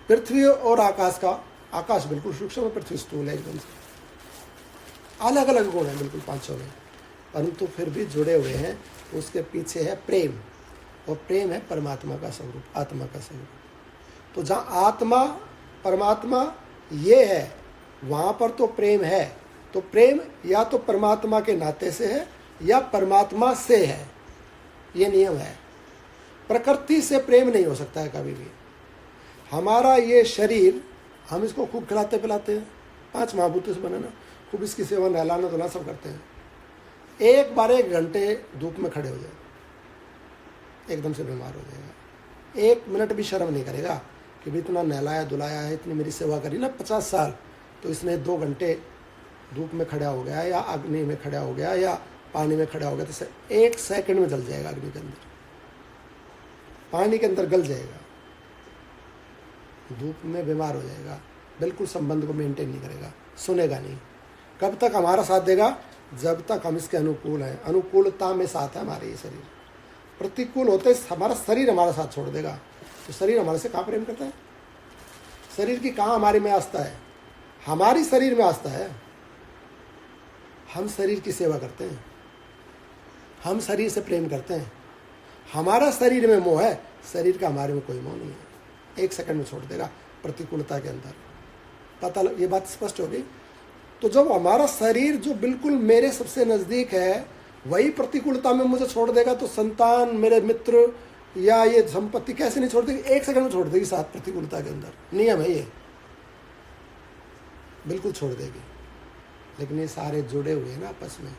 पृथ्वी और आकाश का, आकाश बिल्कुल सूक्ष्म है, पृथ्वी स्थूल है एकदम से। अलग अलग गुण है बिल्कुल पांचों में, परंतु फिर भी जुड़े हुए हैं। उसके पीछे है प्रेम, और प्रेम है परमात्मा का स्वरूप, आत्मा का स्वरूप। तो जहाँ आत्मा परमात्मा ये है, वहाँ पर तो प्रेम है। तो प्रेम या तो परमात्मा के नाते से है या परमात्मा से है, ये नियम है। प्रकृति से प्रेम नहीं हो सकता है कभी भी। हमारा ये शरीर, हम इसको खूब खिलाते पिलाते हैं, पांच महाभूतों से बने ना, खूब इसकी सेवा, नहलाना धुलाना सब करते हैं। एक बार 1 घंटे धूप में खड़े हो जाए, एकदम से बीमार हो जाएगा। 1 मिनट भी शर्म नहीं करेगा कि भी इतना नहलाया धुलाया है, इतनी मेरी सेवा करी ना 50 साल, तो इसने 2 घंटे धूप में खड़ा हो गया या अग्नि में खड़ा हो गया या पानी में खड़ा हो गया तो 1 सेकंड में जल जाएगा, अग्नि के अंदर, पानी के अंदर गल जाएगा, धूप में बीमार हो जाएगा, बिल्कुल संबंध को मेंटेन नहीं करेगा, सुनेगा नहीं। कब तक हमारा साथ देगा? जब तक हम इसके अनुकूल हैं। अनुकूलता में साथ है हमारे ये शरीर। प्रतिकूल होते हमारा शरीर हमारा साथ छोड़ देगा। तो शरीर हमारे से कहाँ प्रेम करता है? शरीर की कहाँ हमारे में आस्था है? हमारी शरीर में आस्था है। हम शरीर की सेवा करते हैं, हम शरीर से प्रेम करते हैं। हमारा शरीर में मोह है, शरीर का हमारे में कोई मोह नहीं है। 1 सेकंड में छोड़ देगा प्रतिकूलता के अंदर। पता ये बात स्पष्ट हो गई? तो जब हमारा शरीर जो बिल्कुल मेरे सबसे नज़दीक है वही प्रतिकूलता में मुझे छोड़ देगा, तो संतान, मेरे मित्र या ये संपत्ति कैसे नहीं छोड़ देगी? 1 सेकंड में छोड़ देगी साथ प्रतिकूलता के अंदर। नियम है ये, बिल्कुल छोड़ देगी। लेकिन ये सारे जुड़े हुए हैं ना आपस में,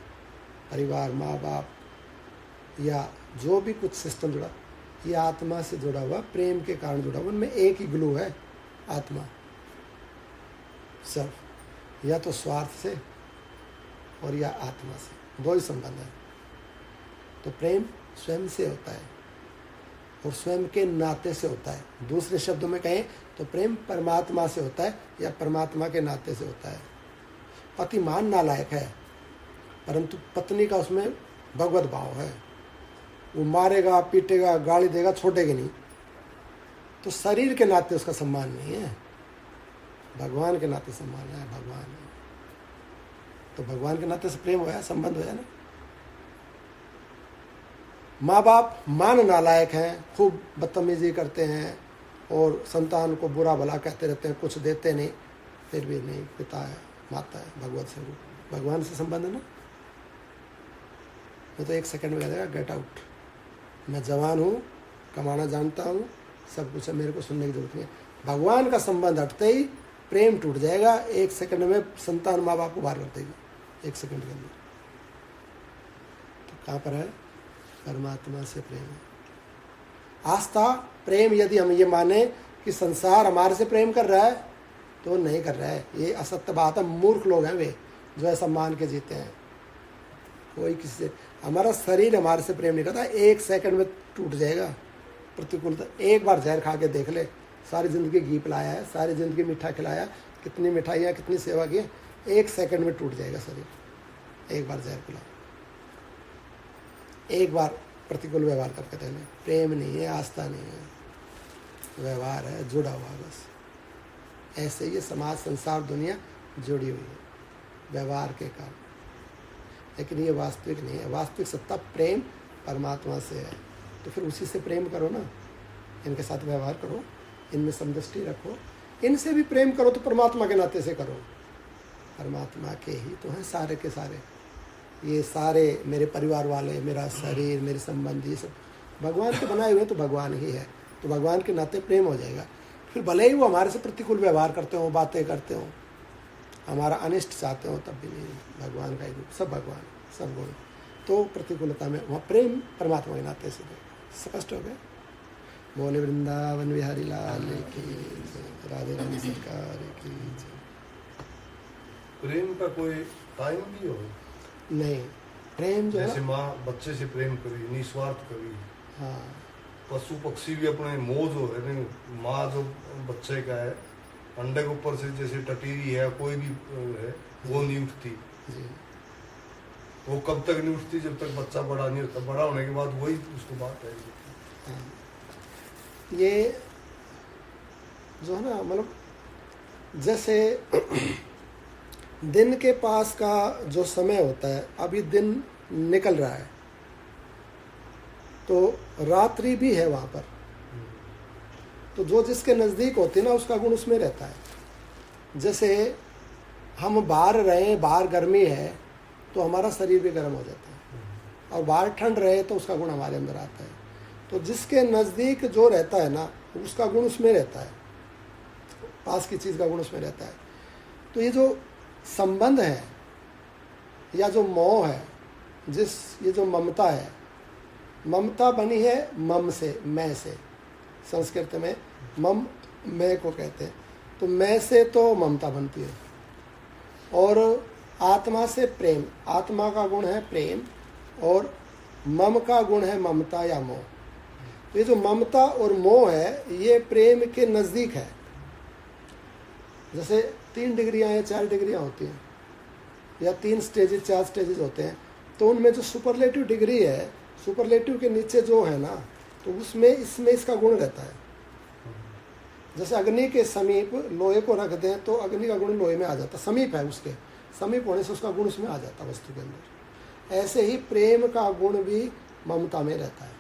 परिवार, माँ बाप या जो भी कुछ सिस्टम जुड़ा, ये आत्मा से जुड़ा हुआ, प्रेम के कारण जुड़ा हुआ। उनमें एक ही ग्लू है, आत्मा। सब या तो स्वार्थ से और या आत्मा से, 2 ही संबंध है। तो प्रेम स्वयं से होता है और स्वयं के नाते से होता है। दूसरे शब्दों में कहें तो प्रेम परमात्मा से होता है या परमात्मा के नाते से होता है। पति महान नालायक है, परंतु पत्नी का उसमें भगवत भाव है। वो मारेगा, पीटेगा, गाली देगा, छोड़ेगा नहीं। तो शरीर के नाते उसका सम्मान नहीं है, भगवान के नाते सम्मान है। भगवान है तो भगवान के नाते से प्रेम होया, संबंध होया ना। माँ बाप मान नालायक हैं, खूब बदतमीजी करते हैं और संतान को बुरा भला कहते रहते हैं, कुछ देते नहीं, फिर भी नहीं, पिता है, माता है, भगवत स्वरूप, भगवान से संबंध है ना। मैं तो 1 सेकंड में कह देगा गेट आउट, मैं जवान हूँ, कमाना जानता हूँ, सब कुछ है, मेरे को सुनने की जरूरत नहीं है। भगवान का संबंध हटते ही प्रेम टूट जाएगा। 1 सेकंड में संतान माँ बाप को बाहर कर देगी, 1 सेकंड के अंदर। तो कहाँ पर है? परमात्मा से प्रेम है। आस्था, प्रेम, यदि हम ये माने कि संसार हमारे से प्रेम कर रहा है तो नहीं कर रहा है, ये असत्य बात है। मूर्ख लोग हैं वे जो ऐसा मान के जीते हैं। कोई किसी से, हमारा शरीर हमारे से प्रेम नहीं करता। 1 सेकंड में टूट जाएगा प्रतिकूलता। एक बार जहर खा के देख ले, सारी ज़िंदगी घी पिलाया है, सारी ज़िंदगी मीठा खिलाया, कितनी मिठाइयाँ, कितनी सेवा की, 1 सेकंड में टूट जाएगा शरीर। एक बार जहर पिला, एक बार प्रतिकूल व्यवहार करके देख ले। प्रेम नहीं है, आस्था नहीं है, व्यवहार है, जुड़ा हुआ बस। ऐसे ये समाज, संसार, दुनिया जुड़ी हुई है व्यवहार के कारण। लेकिन ये वास्तविक नहीं है। वास्तविक सत्ता प्रेम परमात्मा से है। तो फिर उसी से प्रेम करो ना, इनके साथ व्यवहार करो, इनमें समदृष्टि रखो, इनसे भी प्रेम करो तो परमात्मा के नाते से करो। परमात्मा के ही तो हैं सारे के सारे। ये सारे मेरे परिवार वाले, मेरा शरीर, मेरे संबंधी, सब भगवान के बनाए हुए, तो भगवान ही है। तो भगवान के नाते प्रेम हो जाएगा। फिर भले ही वो हमारे से प्रतिकूल व्यवहार करते हो, बातें करते हो, हमारा अनिष्ट चाहते हो, तब भी नहीं। भगवान का ही रूप, सब भगवान, सब गुण। तो प्रतिकूलता में वहाँ प्रेम परमात्मा के नाते से स्पष्ट हो गया। बोले वृंदावन बिहारी लाल की जय, राधे रानी सरकार की जय। प्रेम का कोई टाइम भी हो? नहीं, प्रेम जो जैसे है, माँ बच्चे से प्रेम करी, निस्वार्थ करी। हाँ, पशु पक्षी भी अपने मोह जो है नहीं, माँ जो बच्चे का है, अंडे के ऊपर से जैसे टटीरी है, कोई भी है, वो नहीं उठती। जी, वो कब तक नहीं उठती? जब तक बच्चा बड़ा नहीं होता। बड़ा होने के बाद वही उसको बात है। हाँ। ये जो है ना, मतलब जैसे दिन के पास का जो समय होता है, अभी दिन निकल रहा है तो रात्रि भी है वहाँ पर। तो जो जिसके नज़दीक होती है ना, उसका गुण उसमें रहता है। जैसे हम बाहर रहें, बाहर गर्मी है तो हमारा शरीर भी गर्म हो जाता है, और बाहर ठंड रहे तो उसका गुण हमारे अंदर आता है। तो जिसके नज़दीक जो रहता है ना, उसका गुण उसमें रहता है, पास की चीज़ का गुण उसमें रहता है। तो ये जो संबंध है या जो मोह है, ये जो ममता है, ममता बनी है मम से, मैं से। संस्कृत में मम, मैं को कहते हैं। तो मैं से तो ममता बनती है। और आत्मा से प्रेम, आत्मा का गुण है प्रेम, और मम का गुण है ममता या मोह। ये जो ममता और मोह है ये प्रेम के नज़दीक है। जैसे 3 डिग्रियां या 4 डिग्रियां होती हैं, या 3 स्टेजेस 4 स्टेजेस होते हैं, तो उनमें जो सुपरलेटिव डिग्री है, सुपरलेटिव के नीचे जो है ना, तो उसमें इसमें इसका गुण रहता है। जैसे अग्नि के समीप लोहे को रख दें तो अग्नि का गुण लोहे में आ जाता, समीप है, उसके समीप होने से उसका गुण उसमें आ जाता वस्तु के अंदर। ऐसे ही प्रेम का गुण भी ममता में रहता है।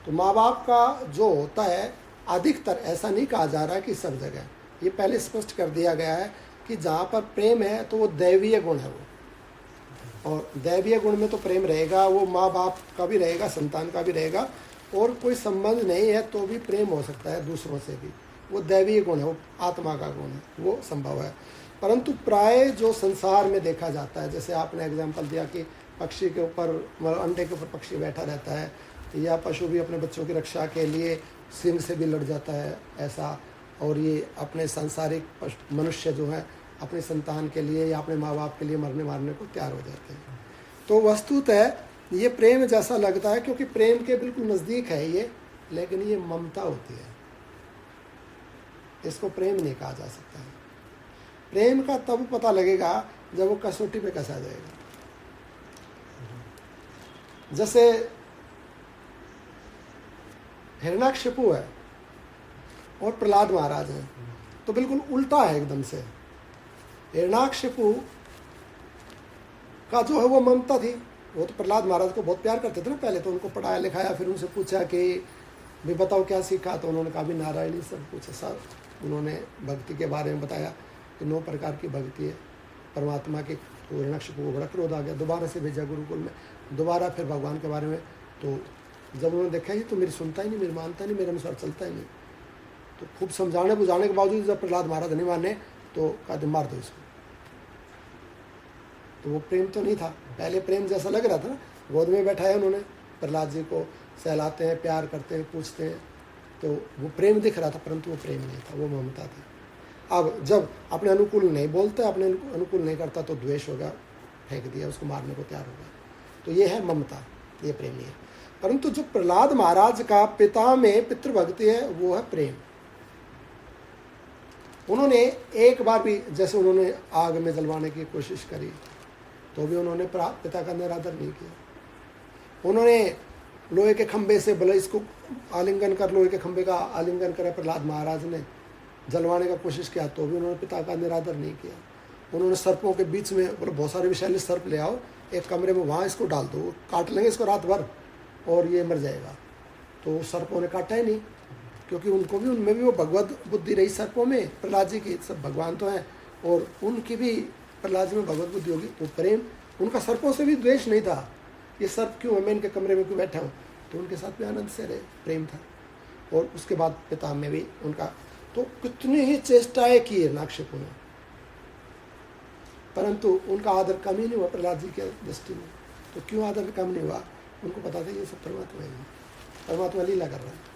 तो माँ बाप का जो होता है, अधिकतर ऐसा नहीं कहा जा रहा है कि सब जगह, ये पहले स्पष्ट कर दिया गया है कि जहाँ पर प्रेम है तो वो दैवीय गुण है वो, और दैवीय गुण में तो प्रेम रहेगा, वो माँ बाप का भी रहेगा, संतान का भी रहेगा, और कोई संबंध नहीं है तो भी प्रेम हो सकता है दूसरों से भी, वो दैवीय गुण है, वो आत्मा का गुण है, वो संभव है। परंतु प्राय जो संसार में देखा जाता है, जैसे आपने एग्जाम्पल दिया कि पक्षी के ऊपर, अंडे के ऊपर पक्षी बैठा रहता है, या पशु भी अपने बच्चों की रक्षा के लिए सिंह से भी लड़ जाता है ऐसा, और ये अपने सांसारिक मनुष्य जो है अपने संतान के लिए या अपने माँ बाप के लिए मरने मारने को तैयार हो जाते हैं। तो वस्तुतः ये प्रेम जैसा लगता है, क्योंकि प्रेम के बिल्कुल नज़दीक है ये, लेकिन ये ममता होती है, इसको प्रेम नहीं कहा जा सकता है। प्रेम का तब पता लगेगा जब वो कसौटी पे कसा जाएगा। जैसे हिरण्याकशिपु है और प्रहलाद महाराज हैं, तो बिल्कुल उल्टा है एकदम से। हिरण्याकशिपु का जो है वो ममता थी, वो तो प्रहलाद महाराज को बहुत प्यार करते थे ना, पहले तो उनको पढ़ाया लिखाया, फिर उनसे पूछा कि भी बताओ क्या सीखा, तो उन्होंने कहा भी नारायणी सब कुछ सब, उन्होंने भक्ति के बारे में बताया कि 9 प्रकार की भक्ति है परमात्मा की। तो हिरण्याकशिपु को बड़ा क्रोध आ गया, दोबारा से भेजा गुरुकुल में, दोबारा फिर भगवान के बारे में। तो जब उन्होंने देखा ये तो मेरी सुनता ही नहीं, मेरी मानता नहीं, मेरे अनुसार चलता ही नहीं, तो खूब समझाने बुझाने के बावजूद जब प्रहलाद महाराज नहीं माने तो कहा मार दो इसको। तो वो प्रेम तो नहीं था, पहले प्रेम जैसा लग रहा था ना, गोद में बैठाया उन्होंने, प्रहलाद जी को सहलाते हैं, प्यार करते हैं, पूछते हैं, तो वो प्रेम दिख रहा था, परंतु वो प्रेम नहीं था, वो ममता थी। अब जब अपने अनुकूल नहीं बोलता, अपने अनुकूल नहीं करता, तो द्वेष होगा, फेंक दिया, उसको मारने को तैयार होगा। तो ये है ममता, ये प्रेम नहीं है। परंतु जो प्रहलाद महाराज का पिता में पितृभक्ति है वो है प्रेम। उन्होंने एक बार भी, जैसे उन्होंने आग में जलवाने की कोशिश करी तो भी उन्होंने पिता का निरादर नहीं किया। उन्होंने लोहे के खंबे से बोला इसको आलिंगन कर, लोहे के खंबे का आलिंगन करे प्रहलाद महाराज ने, जलवाने का कोशिश किया तो भी उन्होंने पिता का निरादर नहीं किया। उन्होंने सर्पों के बीच में बोले बहुत सारे विषैले सर्प ले आओ, एक कमरे में वहाँ इसको डाल दो, काट लेंगे इसको रात भर और ये मर जाएगा। तो सर्पों ने काटा ही नहीं, क्योंकि उनको भी, उनमें भी वो भगवत बुद्धि रही सर्पों में, प्रहलाद जी की, सब भगवान तो हैं और उनकी भी प्रहलाद जी में भगवत बुद्धि होगी। तो प्रेम, उनका सर्पों से भी द्वेष नहीं था, ये सर्प क्यों है, मैं इनके कमरे में क्यों बैठा हूँ, तो उनके साथ भी आनंद से रहे, प्रेम था। और उसके बाद पिता में भी उनका, तो कितनी ही चेष्टाएं की हिरण्याकशिपु ने, परंतु उनका आदर कम ही नहीं हुआ प्रहलाद जी के दृष्टि में। तो क्यों आदर कम नहीं हुआ, उनको पता था ये सब परमात्मा ही है, परमात्मा लीला कर रहा है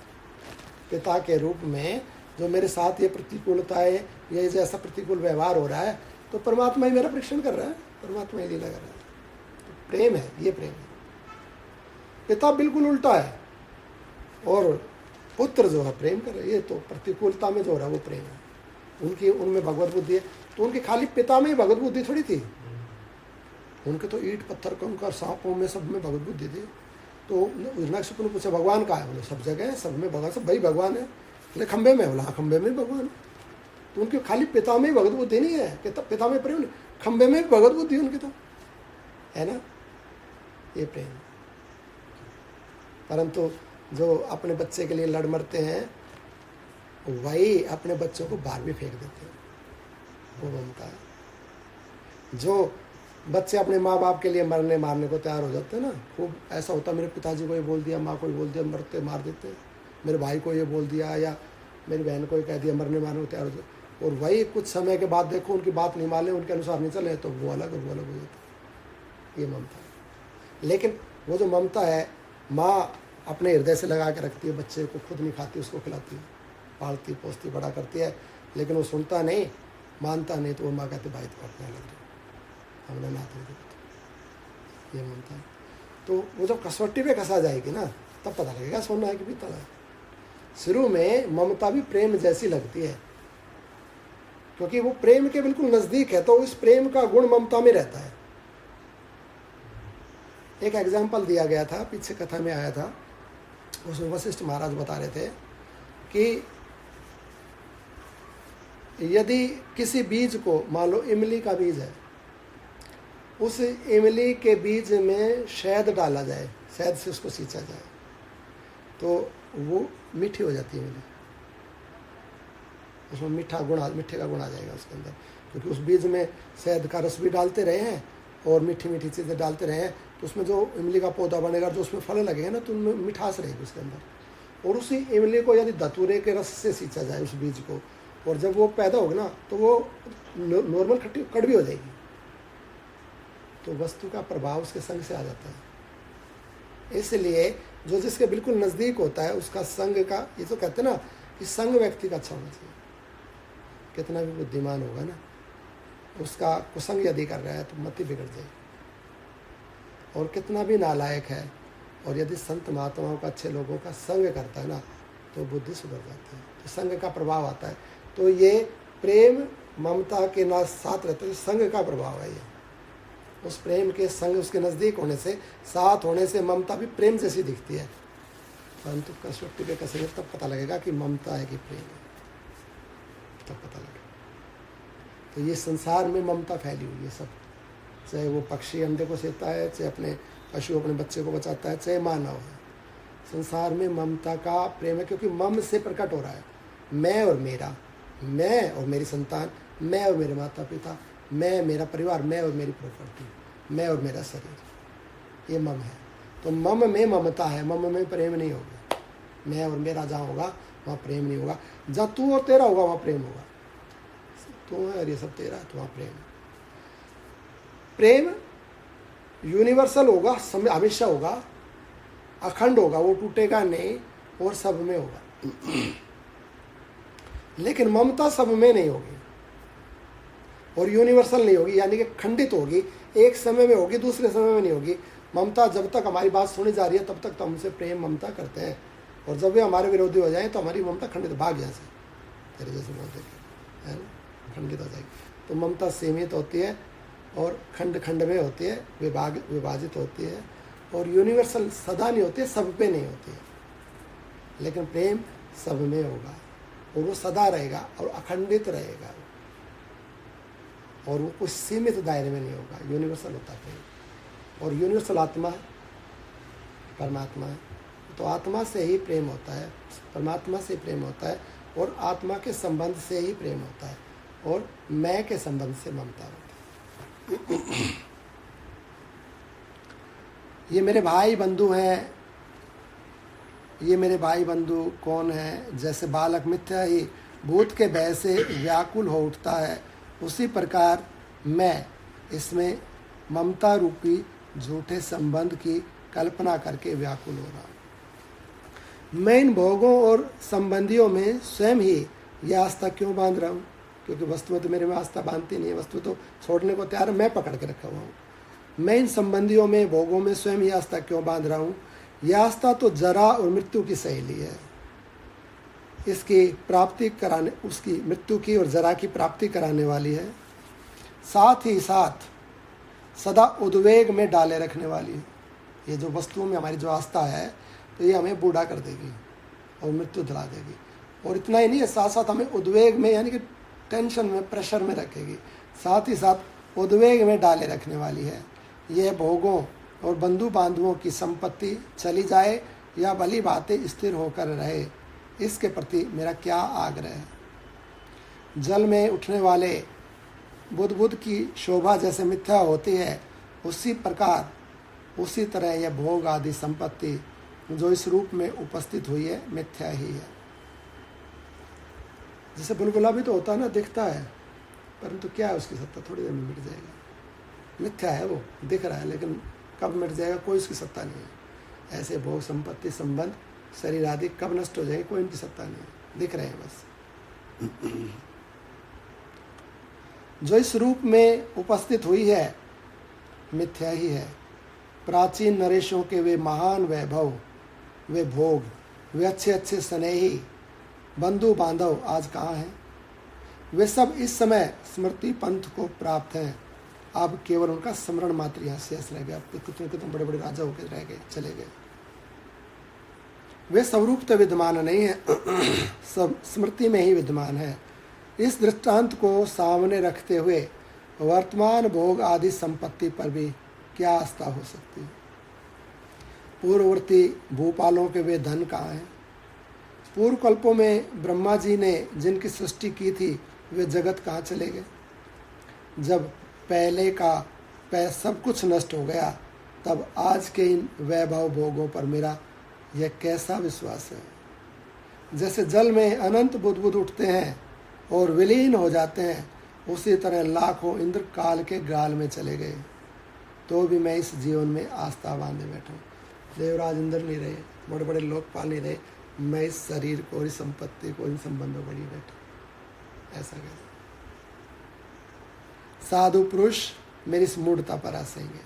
पिता के रूप में। जो मेरे साथ ये प्रतिकूलता है, ये जैसा प्रतिकूल व्यवहार हो रहा है, तो परमात्मा ही मेरा परीक्षण कर रहा है, परमात्मा ही लीला कर रहा है। तो प्रेम है, ये प्रेम है। पिता बिल्कुल उल्टा है, और पुत्र जो है प्रेम कर रहा है, ये तो प्रतिकूलता में जो हो रहा है वो प्रेम है। उनकी, उनमें भगवत बुद्धि है, तो उनके खाली पिता में ही भगवत बुद्धि थोड़ी थी, उनके तो ईंट पत्थर कंकर सांपों में सब में भगवत बुद्धि थी। तो हिरण्याकशिपु ने पूछा भगवान कहाँ है, बोले सब जगह है, सब में भगवान, सब भाई भगवान है। बोले खंबे में, बोला हाँ खंबे में भगवान है। तो उनके खाली पिता में ही भगवत बुद्धि नहीं है कि पिता में प्रेम नहीं, खंबे में भी भगवत बुद्धि उनकी तो है ना, ये प्रेम। परंतु जो अपने बच्चे के लिए लड़ मरते हैं वही अपने बच्चों को बाहर भी फेंक देते हैं, वो ममता है। जो बच्चे अपने माँ बाप के लिए मरने मारने को तैयार हो जाते हैं ना, खूब ऐसा होता है, मेरे पिताजी को ये बोल दिया, माँ को ये बोल दिया, मरते मार देते हैं, मेरे भाई को ये बोल दिया या मेरी बहन को ये कह दिया, मरने मारने को तैयार हो जाते। और वही कुछ समय के बाद देखो उनकी बात नहीं माने, उनके अनुसार नहीं चले, तो वो अलग और वो अलग हो जाता। ये ममता है। लेकिन वो जो ममता है, माँ अपने हृदय से लगा के रखती है, बच्चे को खुद नहीं खाती, उसको खिलाती है, पालती पोसती बड़ा करती है, लेकिन वो सुनता नहीं, मानता नहीं, तो वो माँ कहती भाई तो अपना लग रही। हमने नाथ नहीं देखा। ये ममता है। तो वो जब कसौटी पे कसा जाएगी ना, तब पता लगेगा सोना है कि पीतल है। शुरू में ममता भी प्रेम जैसी लगती है, क्योंकि वो प्रेम के बिल्कुल नजदीक है, तो इस प्रेम का गुण ममता में रहता है। एक एग्जाम्पल दिया गया था, पीछे कथा में आया था, उसमें वशिष्ठ महाराज बता रहे थे कि यदि किसी बीज को, मान लो इमली का बीज है, उस इमली के बीज में शहद डाला जाए, शहद से उसको सींचा जाए, तो वो मीठी हो जाती है इमली, उसमें मीठे का गुण आ जाएगा उसके अंदर, क्योंकि उस बीज में शहद का रस भी डालते रहे हैं और मीठी मीठी चीज़ें डालते रहे हैं, तो उसमें जो इमली का पौधा बनेगा, जो उसमें फल लगेगा ना, तो उनमें मिठास रहेगी उसके अंदर। और उसी इमली को यदि धतूरे के रस से सींचा जाए उस बीज को, और जब वो पैदा होगा ना, तो वो नॉर्मल खट्टी कड़वी हो जाएगी। तो वस्तु का प्रभाव उसके संग से आ जाता है। इसलिए जो जिसके बिल्कुल नज़दीक होता है उसका संग का, ये तो कहते हैं ना कि संग व्यक्ति का अच्छा होना चाहिए। कितना भी बुद्धिमान होगा ना, उसका कुसंग यदि कर रहा है तो मति बिगड़ जाएगी। और कितना भी नालायक है, और यदि संत महात्माओं का, अच्छे लोगों का संग करता है ना, तो बुद्धि सुधर जाती है, तो संग का प्रभाव आता है। तो ये प्रेम ममता के ना साथ रहते हैं, संग का प्रभाव है ये। उस प्रेम के संग, उसके नज़दीक होने से, साथ होने से ममता भी प्रेम जैसी दिखती है, परंतु कसौटी पे कसेंगे तब पता लगेगा कि ममता है कि प्रेम है, तब पता लगेगा। तो ये संसार में ममता फैली हुई है सब, चाहे वो पक्षी अंडे को सेता है, चाहे अपने पशु अपने बच्चे को बचाता है, चाहे मानव है, संसार में ममता का प्रेम है, क्योंकि मम से प्रकट हो रहा है मैं और मेरा, मैं और मेरी संतान, मैं और मेरे माता पिता, मैं मेरा परिवार, मैं और मेरी प्रॉपर्टी, मैं और मेरा शरीर, ये मम है। तो मम में ममता है, मम में प्रेम नहीं होगा। मैं और मेरा जहाँ होगा वहाँ प्रेम नहीं होगा, जहाँ तू और तेरा होगा वहाँ प्रेम होगा। तू है और ये सब तेरा है, तो वहाँ प्रेम है। प्रेम यूनिवर्सल होगा, हमेशा होगा, अखंड होगा, वो टूटेगा नहीं, और सब में होगा। लेकिन ममता सब में नहीं होगी और यूनिवर्सल नहीं होगी, यानी कि खंडित होगी, एक समय में होगी, दूसरे समय में नहीं होगी। ममता जब तक हमारी बात सुनी जा रही है तब तक तो हमसे प्रेम ममता करते हैं, और जब वे हमारे विरोधी हो जाए तो हमारी ममता खंडित, भाग यहाँ से, तेरे जैसे बोलते है ना, खंडित हो जाएगी। तो ममता सीमित होती है और खंड खंड में होती है, विभाजित होती है, और यूनिवर्सल सदा नहीं होती है, सब पे नहीं होती है। लेकिन प्रेम सब में होगा, और वो सदा रहेगा और अखंडित रहेगा, और वो कुछ सीमित दायरे में नहीं होगा, यूनिवर्सल होता है प्रेम। और यूनिवर्सल आत्मा परमात्मा है, तो आत्मा से ही प्रेम होता है, परमात्मा से प्रेम होता है, और आत्मा के संबंध से ही प्रेम होता है, और मैं के संबंध से ममता होती है। ये मेरे भाई बंधु हैं, ये मेरे भाई बंधु कौन है? जैसे बालक मिथ्या ही भूत के भय से व्याकुल हो उठता है, उसी प्रकार मैं इसमें ममता रूपी झूठे संबंध की कल्पना करके व्याकुल हो रहा हूँ। मैं इन भोगों और संबंधियों में स्वयं ही यह आस्था क्यों बांध रहा हूँ? क्योंकि वस्तु में तो मेरे में आस्था बांधती नहीं है, वस्तु तो छोड़ने को तैयार है, मैं पकड़ के रखा हुआ हूँ। मैं इन संबंधियों में, भोगों में स्वयं ही आस्था क्यों बांध रहा हूँ? यह आस्था तो जरा और मृत्यु की सहेली है, इसकी प्राप्ति कराने, उसकी मृत्यु की और जरा की प्राप्ति कराने वाली है, साथ ही साथ सदा उद्वेग में डाले रखने वाली है। ये जो वस्तुओं में हमारी जो आस्था है, तो ये हमें बूढ़ा कर देगी और मृत्यु दिला देगी। और इतना ही नहीं है, साथ साथ हमें उद्वेग में, यानी कि टेंशन में, प्रेशर में रखेगी, साथ ही साथ उद्वेग में डाले रखने वाली है। यह भोगों और बंधु बांधुओं की संपत्ति चली जाए या भली बातें स्थिर होकर रहे, इसके प्रति मेरा क्या आग्रह है। जल में उठने वाले बुद्ध की शोभा जैसे मिथ्या होती है, उसी प्रकार, उसी तरह यह भोग आदि संपत्ति जो इस रूप में उपस्थित हुई है, मिथ्या ही है। जैसे बुलबुला भी तो होता है ना, दिखता है, परंतु क्या है उसकी सत्ता, थोड़ी देर में मिट जाएगा। मिथ्या है, वो दिख रहा है, लेकिन कब मिट जाएगा कोई उसकी सत्ता नहीं है। ऐसे भोग संपत्ति संबंध शरीर आदि कब नष्ट हो जाएंगे, कोई इनकी सत्ता नहीं है, दिख रहे हैं बस। जो इस रूप में उपस्थित हुई है, मिथ्या ही है। प्राचीन नरेशों के वे महान वैभव, वे भोग, वे अच्छे अच्छे स्नेही बंधु बांधव आज कहाँ हैं? वे सब इस समय स्मृति पंथ को प्राप्त हैं। अब केवल उनका स्मरण मात्र यहाँ शेष रह गया। कितने बड़े बड़े राजा होकर रह गए, चले गए। वे स्वरूप तो विद्यमान नहीं है, सब स्मृति में ही विद्यमान है। इस दृष्टांत को सामने रखते हुए वर्तमान भोग आदि संपत्ति पर भी क्या आस्था हो सकती है? पूर्ववर्ती भूपालों के वे धन कहाँ हैं? पूर्व कल्पों में ब्रह्मा जी ने जिनकी सृष्टि की थी वे जगत कहाँ चले गए? जब पहले का सब कुछ नष्ट हो गया, तब आज के इन वैभव भोगों पर मेरा यह कैसा विश्वास है? जैसे जल में अनंत बुदबुद उठते हैं और विलीन हो जाते हैं, उसी तरह लाखों इंद्र काल के गाल में चले गए, तो भी मैं इस जीवन में आस्था बांधे बैठा हूँ। देवराज इंद्र नहीं रहे, बड़े बड़े लोकपाल नहीं रहे, मैं इस शरीर को, इस संपत्ति को, इन संबंधों पर ही बैठा। ऐसा कैसे? साधु पुरुष मेरी इस मूढ़ता पर आसेंगे।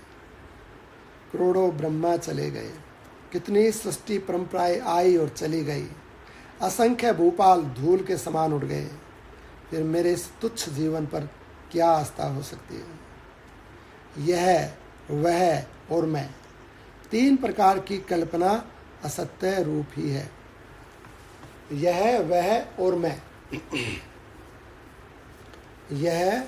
करोड़ों ब्रह्मा चले गए, कितनी सृष्टि परंपराएं आई और चली गई, असंख्य भूपाल धूल के समान उड़ गए, फिर मेरे इस तुच्छ जीवन पर क्या आस्था हो सकती है? यह, वह और मैं, तीन प्रकार की कल्पना असत्य रूप ही है। यह, वह और मैं, यह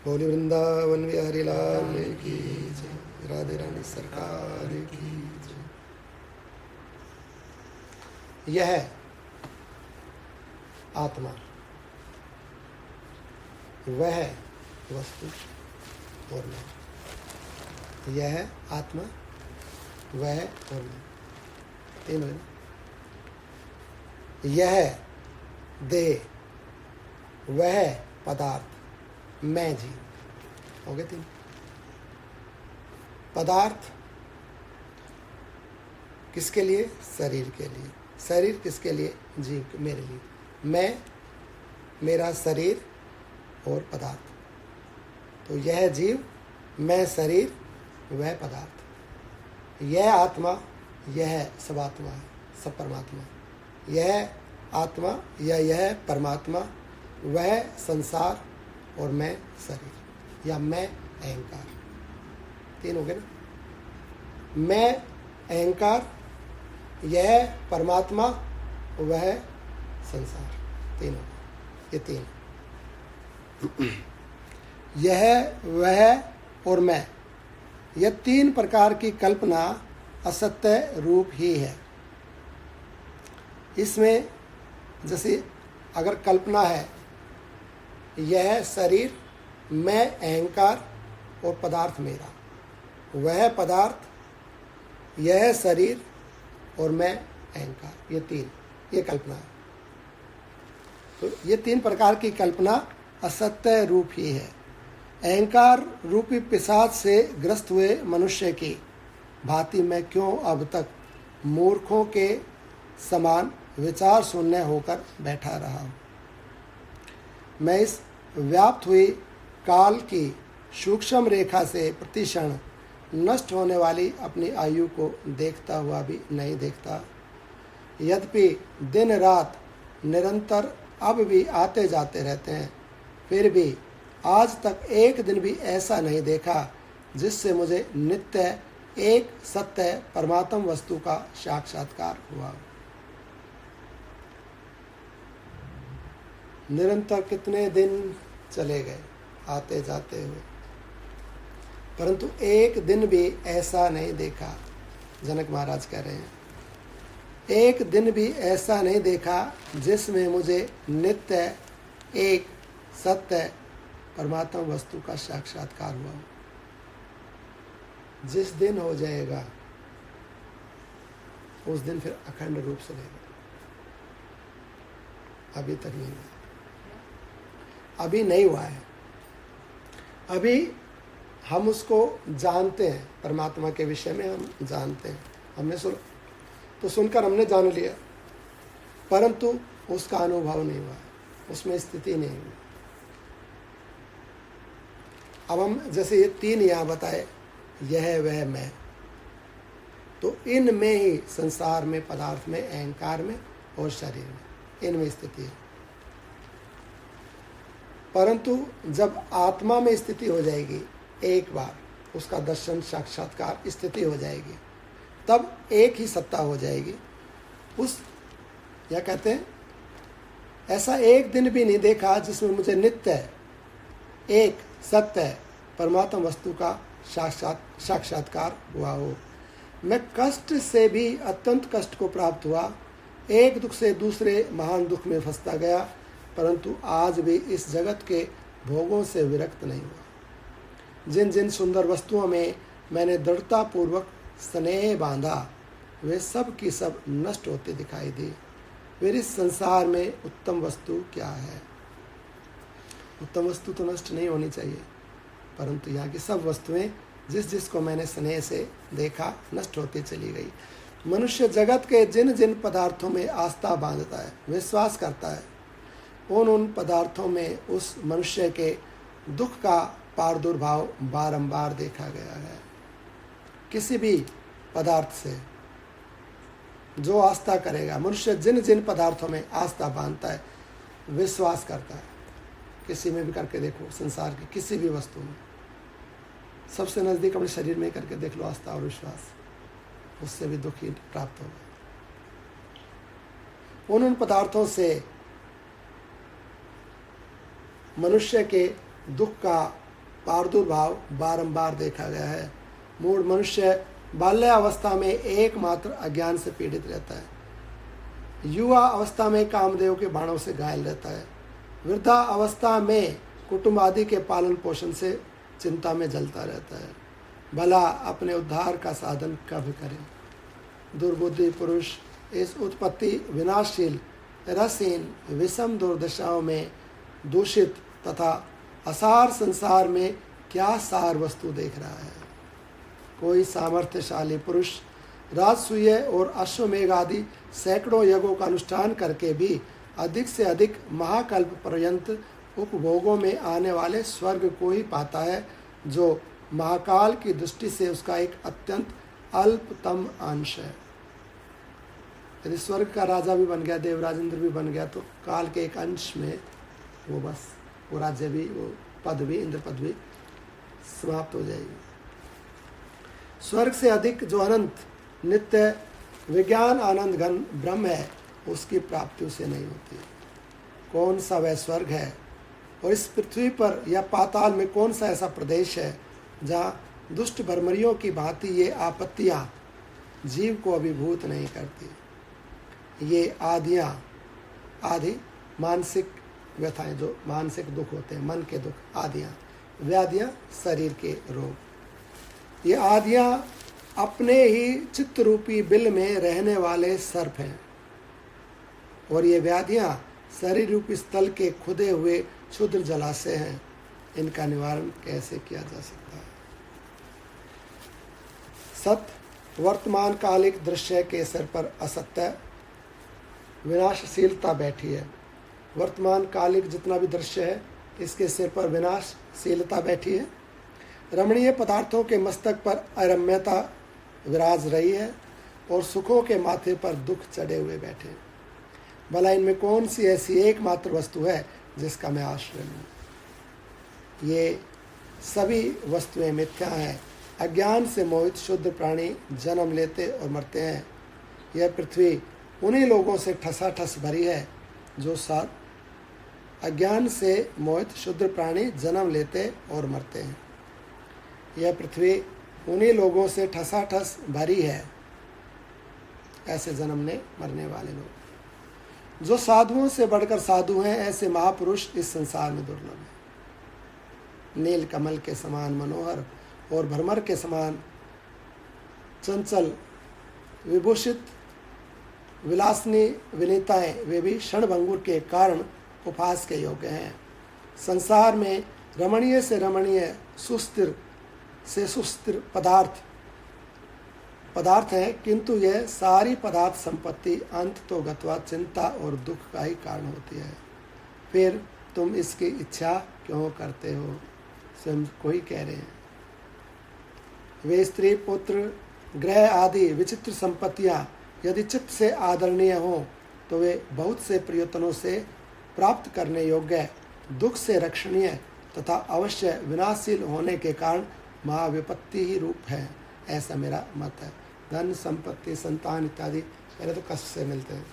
बोली वृंदावन बिहारी लाल की जय, राधे रानी सरकार की जय। यह आत्मा, वह वस्तु और मैं। यह आत्मा, वह और मैं, तीनों। यह देह, वह पदार्थ, मैं जीव। हो गए तीन। पदार्थ किसके लिए? शरीर के लिए। शरीर किसके लिए? जीव, मेरे लिए। मैं, मेरा शरीर और पदार्थ। तो यह जीव, मैं शरीर, वह पदार्थ। यह आत्मा, यह सब आत्मा है, सब परमात्मा। यह आत्मा या यह परमात्मा, वह संसार और मैं शरीर, या मैं अहंकार। तीन हो गए ना? मैं अहंकार, यह परमात्मा, वह संसार। तीन हो गए, ये तीन। यह, वह और मैं, यह तीन प्रकार की कल्पना असत्य रूप ही है। इसमें जैसे अगर कल्पना है, यह शरीर, मैं अहंकार और पदार्थ मेरा, वह पदार्थ, यह शरीर और मैं अहंकार, ये तीन, ये कल्पना है। तो ये तीन प्रकार की कल्पना असत्य रूप ही है। अहंकार रूपी पिशाच से ग्रस्त हुए मनुष्य की भांति मैं क्यों अब तक मूर्खों के समान विचार शून्य होकर बैठा रहा हूँ? मैं इस व्याप्त हुई काल की सूक्ष्म रेखा से प्रतिक्षण नष्ट होने वाली अपनी आयु को देखता हुआ भी नहीं देखता। यद्यपि दिन रात निरंतर अब भी आते जाते रहते हैं, फिर भी आज तक एक दिन भी ऐसा नहीं देखा जिससे मुझे नित्य एक सत्य परमात्म वस्तु का साक्षात्कार हुआ। निरंतर कितने दिन चले गए आते जाते हुए, परंतु एक दिन भी ऐसा नहीं देखा। जनक महाराज कह रहे हैं, एक दिन भी ऐसा नहीं देखा जिसमें मुझे नित्य एक सत्य परमात्मा वस्तु का साक्षात्कार हुआ। जिस दिन हो जाएगा उस दिन फिर अखंड रूप से रहेगा। अभी तक नहीं हुआ, अभी नहीं हुआ है। अभी हम उसको जानते हैं, परमात्मा के विषय में हम जानते हैं, हमने सुनकर हमने जान लिया, परंतु उसका अनुभव नहीं हुआ, उसमें स्थिति नहीं हुई। अब हम जैसे ये 3 यहाँ बताए, यह वह मैं, तो इनमें ही संसार में, पदार्थ में, अहंकार में और शरीर में, इनमें स्थिति है। परंतु जब आत्मा में स्थिति हो जाएगी, एक बार उसका दर्शन, साक्षात्कार, स्थिति हो जाएगी, तब एक ही सत्ता हो जाएगी। उस या कहते हैं ऐसा एक दिन भी नहीं देखा जिसमें मुझे नित्य एक सत्य परमात्मा वस्तु का साक्षात्कार हुआ हो। मैं कष्ट से भी अत्यंत कष्ट को प्राप्त हुआ, एक दुख से दूसरे महान दुख में फंसता गया, परंतु आज भी इस जगत के भोगों से विरक्त नहीं हुआ। जिन जिन सुंदर वस्तुओं में मैंने दृढ़तापूर्वक स्नेह बांधा, वे सब की सब नष्ट होते दिखाई दी। फिर इस संसार में उत्तम वस्तु क्या है? उत्तम वस्तु तो नष्ट नहीं होनी चाहिए, परंतु यहाँ की सब वस्तुएं जिस जिसको मैंने स्नेह से देखा, नष्ट होती चली गई। मनुष्य जगत के जिन जिन पदार्थों में आस्था बांधता है, विश्वास करता है, उन पदार्थों में उस मनुष्य के दुख का प्रादुर्भाव बारंबार देखा गया है। किसी भी पदार्थ से जो आस्था करेगा, मनुष्य जिन जिन पदार्थों में आस्था बांधता है, विश्वास करता है, किसी में भी करके देखो, संसार की किसी भी वस्तु में, सबसे नज़दीक अपने शरीर में करके देख लो आस्था और विश्वास, उससे भी दुख ही प्राप्त होगा। उन पदार्थों से मनुष्य के दुख का प्रादुर्भाव बारंबार देखा गया है। मूढ़ मनुष्य बाल्यावस्था में एकमात्र अज्ञान से पीड़ित रहता है, युवा अवस्था में कामदेव के बाणों से घायल रहता है, वृद्धा अवस्था में कुटुंब आदि के पालन पोषण से चिंता में जलता रहता है। भला अपने उद्धार का साधन कब करें? दुर्बुद्धि पुरुष इस उत्पत्ति विनाशशील, रसहीन, विषम दुर्दशाओं में दूषित तथा असार संसार में क्या सार वस्तु देख रहा है? कोई सामर्थ्यशाली पुरुष राजसूय और अश्वमेघ आदि सैकड़ों यज्ञों का अनुष्ठान करके भी अधिक से अधिक महाकल्प पर्यंत उपभोगों में आने वाले स्वर्ग को ही पाता है, जो महाकाल की दृष्टि से उसका एक अत्यंत अल्पतम अंश है। यदि स्वर्ग का राजा भी बन गया, देवराज इंद्र भी बन गया, तो काल के एक अंश में वो बस वो राज्य भी, वो पद भी, इंद्र पद भी समाप्त हो जाएगी। स्वर्ग से अधिक जो अनंत नित्य विज्ञान आनंद घन ब्रह्म है, उसकी प्राप्ति उसे नहीं होती। कौन सा वह स्वर्ग है और इस पृथ्वी पर या पाताल में कौन सा ऐसा प्रदेश है जहाँ दुष्ट भरमरियों की भांति ये आपत्तियाँ जीव को अभिभूत नहीं करती। ये आदि मानसिक व्यथाएं, जो मानसिक दुख होते हैं, मन के दुख, आदियाँ, व्याधियाँ, शरीर के रोग, ये आदियाँ अपने ही चित्त रूपी बिल में रहने वाले सर्प हैं, और ये व्याधियाँ शरीर रूपी स्थल के खुदे हुए क्षुद्र जलाशय हैं। इनका निवारण कैसे किया जा सकता है? सत्य वर्तमान कालिक दृश्य के सिर पर असत्य विनाशशीलता बैठी है। वर्तमान कालिक जितना भी दृश्य है, इसके सिर पर विनाशशीलता बैठी है। रमणीय पदार्थों के मस्तक पर अरम्यता विराज रही है और सुखों के माथे पर दुख चढ़े हुए बैठे। भला इनमें कौन सी ऐसी एकमात्र वस्तु है जिसका मैं आश्रय लूँ? ये सभी वस्तुएं मिथ्या हैं। अज्ञान से मोहित शुद्ध प्राणी जन्म लेते और मरते हैं। यह पृथ्वी उन्हीं लोगों से ठसाठस भरी है जो साथ अज्ञान से मोहित शुद्ध प्राणी जन्म लेते और मरते हैं। यह पृथ्वी उन्हीं लोगों से ठसाठस भरी है, ऐसे जन्मने मरने वाले लोग। जो साधुओं से बढ़कर साधु हैं, ऐसे महापुरुष इस संसार में दुर्लभ हैं। नील कमल के समान मनोहर और भ्रमर के समान चंचल विभूषित विलासनी विनीताएं, वे भी क्षणभंगुर के कारण उपहास के योग्य हैं। संसार में रमणीय से रमणीय, सुस्थिर से सुस्थिर पदार्थ है, किंतु यह सारी पदार्थ संपत्ति अंत तो गत्वा चिंता और दुख का ही कारण होती है। फिर तुम इसकी इच्छा क्यों करते हो? स्वयं को ही कह रहे हैं। वे स्त्री पुत्र ग्रह आदि विचित्र संपत्तियां यदि चित्त से आदरणीय हो तो वे बहुत से प्रयत्नों से प्राप्त करने योग्य, दुख से रक्षणीय तथा अवश्य विनाशशील होने के कारण महाविपत्ति ही रूप है, ऐसा मेरा मत है। धन संपत्ति संतान इत्यादि पहले तो कष्ट से मिलते हैं,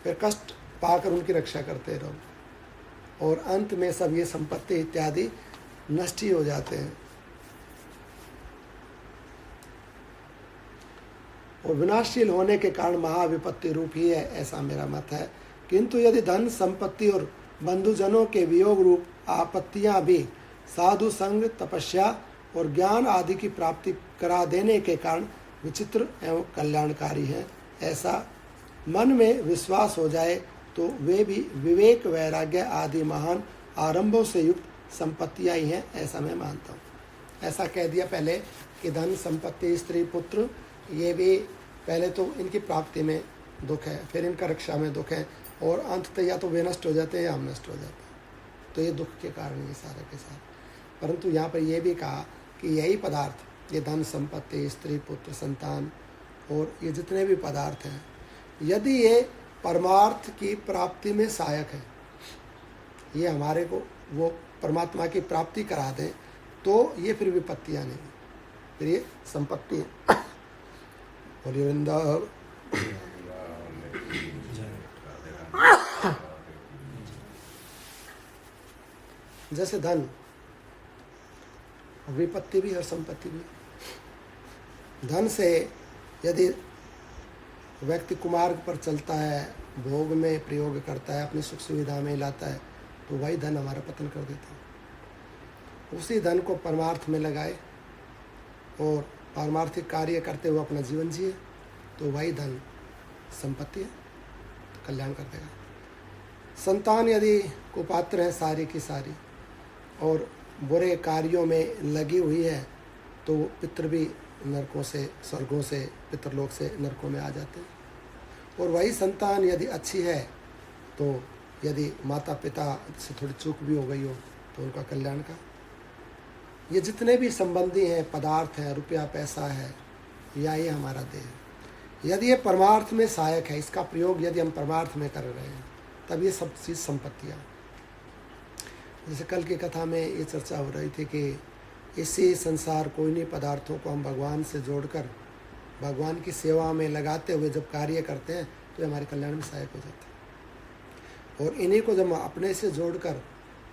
फिर कष्ट पाकर उनकी रक्षा करते रहो और अंत में सब ये संपत्ति इत्यादि नष्ट ही हो जाते हैं और विनाशशील होने के कारण महाविपत्ति रूप ही है, ऐसा मेरा मत है। किंतु यदि धन संपत्ति और बंधुजनों के वियोग रूप आपत्तियां भी साधु संग, तपस्या और ज्ञान आदि की प्राप्ति करा देने के कारण विचित्र एवं कल्याणकारी हैं, ऐसा मन में विश्वास हो जाए तो वे भी विवेक, वैराग्य आदि महान आरंभों से युक्त संपत्तियां ही हैं, ऐसा मैं मानता हूँ। ऐसा कह दिया पहले कि धन संपत्ति स्त्री पुत्र ये भी पहले तो इनकी प्राप्ति में दुख है, फिर इनका रक्षा में दुख है और अंततः या तो वे नष्ट हो जाते हैं या हम नष्ट हो जाते हैं, तो ये दुख के कारण ये सारे के सारे। परंतु यहाँ पर यह भी कहा कि यही पदार्थ, ये धन संपत्ति स्त्री पुत्र संतान और ये जितने भी पदार्थ हैं, यदि ये परमार्थ की प्राप्ति में सहायक है, ये हमारे को वो परमात्मा की प्राप्ति करा दें, तो ये फिर विपत्तियाँ नहीं, फिर ये संपत्ति है। बोलिए वृंदावन। जैसे धन विपत्ति भी और संपत्ति भी। धन से यदि व्यक्ति कुमार्ग पर चलता है, भोग में प्रयोग करता है, अपनी सुख सुविधा में लाता है, तो वही धन हमारा पतन कर देता है। उसी धन को परमार्थ में लगाए और पारमार्थिक कार्य करते हुए अपना जीवन जिए, तो वही धन संपत्ति है, तो कल्याण कर देगा। संतान यदि कुपात्र है सारी की सारी और बुरे कार्यों में लगी हुई है, तो पितृ भी नरकों से, स्वर्गों से, पितृलोक से नरकों में आ जाते हैं। और वही संतान यदि अच्छी है, तो यदि माता पिता से थोड़ी चूक भी हो गई हो तो उनका कल्याण का। ये जितने भी संबंधी हैं, पदार्थ हैं, रुपया पैसा है, या ये हमारा देह, यदि ये परमार्थ में सहायक है, इसका प्रयोग यदि हम परमार्थ में कर रहे हैं, तब ये सब चीज़ संपत्तियाँ। जैसे कल की कथा में ये चर्चा हो रही थी कि इसी संसार को, इन्हीं पदार्थों को हम भगवान से जोड़कर भगवान की सेवा में लगाते हुए जब कार्य करते हैं तो हमारे कल्याण में सहायक हो जाते हैं। और इन्हीं को जब हम अपने से जोड़कर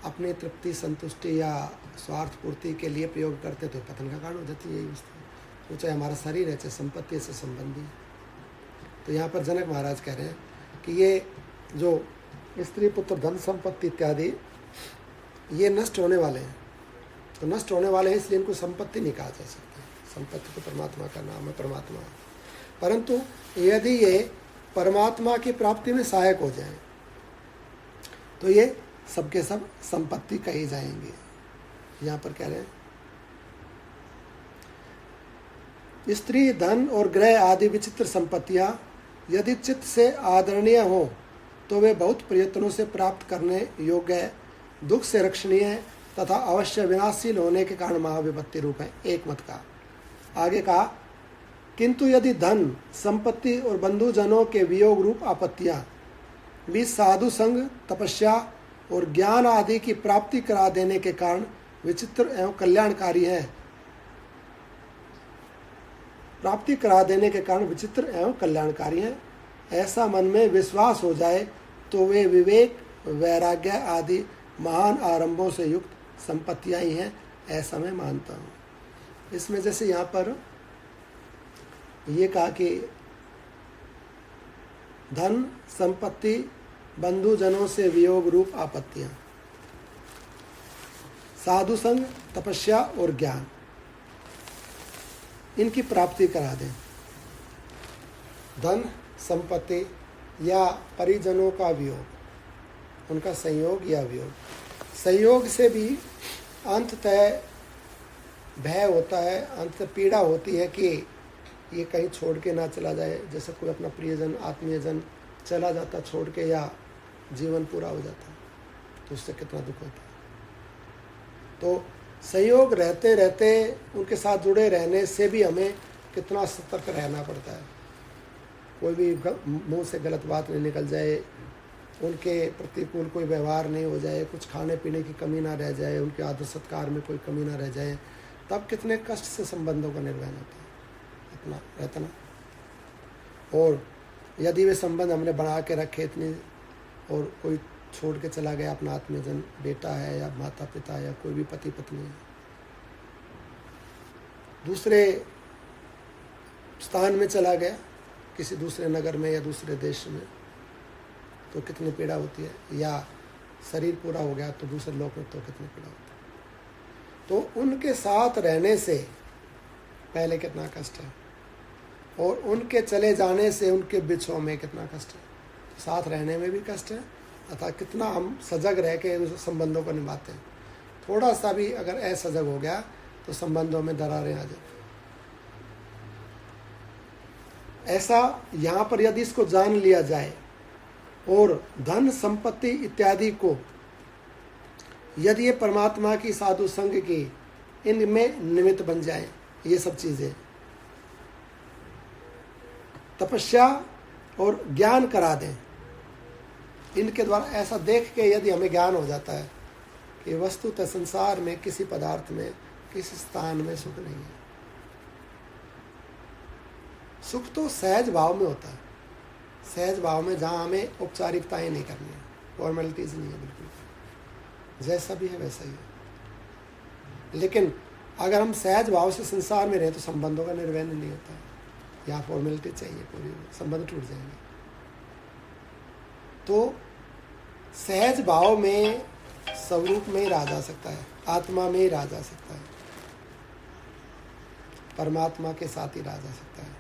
अपनी तृप्ति, संतुष्टि या स्वार्थ पूर्ति के लिए प्रयोग करते तो पतन का कारण हो जाती है यही वस्तु। तो चाहे हमारा शरीर है, चाहे संपत्ति से संबंधी। तो यहाँ पर जनक महाराज कह रहे हैं कि ये जो स्त्री पुत्र धन संपत्ति इत्यादि ये नष्ट होने वाले हैं, तो नष्ट होने वाले हैं, इसलिए इनको संपत्ति नहीं कहा जा सकती। संपत्ति तो परमात्मा का नाम है, परमात्मा। परंतु यदि ये परमात्मा की प्राप्ति में सहायक हो जाए तो ये सबके सब संपत्ति कही जाएंगे। यहाँ पर कह रहे हैं स्त्री, धन और ग्रह आदि विचित्र संपत्तियां यदि चित्त से आदरणीय हो तो वे बहुत प्रयत्नों से प्राप्त करने योग्य है, दुख से रक्षणीय है तथा अवश्य विनाशशील होने के कारण महाविपत्ति रूप है। एक मत का आगे कहा, किंतु यदि धन संपत्ति और बंधुजनों के वियोग रूप आपत्तियां भी साधु संग, तपस्या और ज्ञान आदि की प्राप्ति करा देने के कारण विचित्र एवं कल्याणकारी है, प्राप्ति करा देने के कारण विचित्र एवं कल्याणकारी है, ऐसा मन में विश्वास हो जाए तो वे विवेक, वैराग्य आदि महान आरंभों से युक्त संपत्तियां ही हैं, ऐसा मैं मानता हूँ। इसमें जैसे यहाँ पर ये कहा कि धन संपत्ति बंधुजनों से वियोग रूप आपत्तियां, साधु संग, तपस्या और ज्ञान, इनकी प्राप्ति करा दें। धन संपत्ति या परिजनों का वियोग, उनका संयोग या वियोग, संयोग से भी अंततः भय होता है, अंततः पीड़ा होती है कि ये कहीं छोड़ के ना चला जाए। जैसे कोई अपना प्रियजन, आत्मीयजन चला जाता छोड़ के, या जीवन पूरा हो जाता, तो उससे कितना दुख होता है। तो संयोग रहते रहते उनके साथ जुड़े रहने से भी हमें कितना सतर्क रहना पड़ता है। कोई भी मुंह से गलत बात नहीं निकल जाए, उनके प्रतिकूल कोई व्यवहार नहीं हो जाए, कुछ खाने पीने की कमी ना रह जाए, उनके आदर सत्कार में कोई कमी ना रह जाए, तब कितने कष्ट से संबंधों का निर्वहन होता है, इतना रहता ना। और यदि वे संबंध हमने बना के रखे इतनी, और कोई छोड़ के चला गया अपना आत्मीयजन, बेटा है या माता पिता है या कोई भी पति पत्नी है, दूसरे स्थान में चला गया, किसी दूसरे नगर में या दूसरे देश में, तो कितनी पीड़ा होती है। या शरीर पूरा हो गया तो दूसरे लोक में तो कितनी पीड़ा होती है। तो उनके साथ रहने से पहले कितना कष्ट है, और उनके चले जाने से उनके बिछो में कितना कष्ट है। तो साथ रहने में भी कष्ट है, अतः कितना हम सजग रह के उस संबंधों को निभाते हैं। थोड़ा सा भी अगर असजग हो गया तो संबंधों में दरारें आ जाती। ऐसा यहाँ पर यदि इसको जान लिया जाए और धन संपत्ति इत्यादि को यदि ये परमात्मा की साधु संग की इनमें निमित्त बन जाए, ये सब चीजें तपस्या और ज्ञान करा दें, इनके द्वारा ऐसा देख के यदि हमें ज्ञान हो जाता है कि वस्तुतः संसार में किसी पदार्थ में किसी स्थान में सुख नहीं है। सुख तो सहज भाव में होता है, सहज भाव में जहाँ हमें औपचारिकताएं नहीं करनी है, फॉर्मेलिटीज नहीं है, बिल्कुल जैसा भी है वैसा ही है। लेकिन अगर हम सहज भाव से संसार में रहें तो संबंधों का निर्वहन नहीं होता है, यहाँ फॉर्मेलिटी चाहिए, पूरी संबंध टूट जाएंगे। तो सहज भाव में स्वरूप में ही रहा जा सकता है, आत्मा में ही रहा जा सकता है, परमात्मा के साथ ही रहा जा सकता है।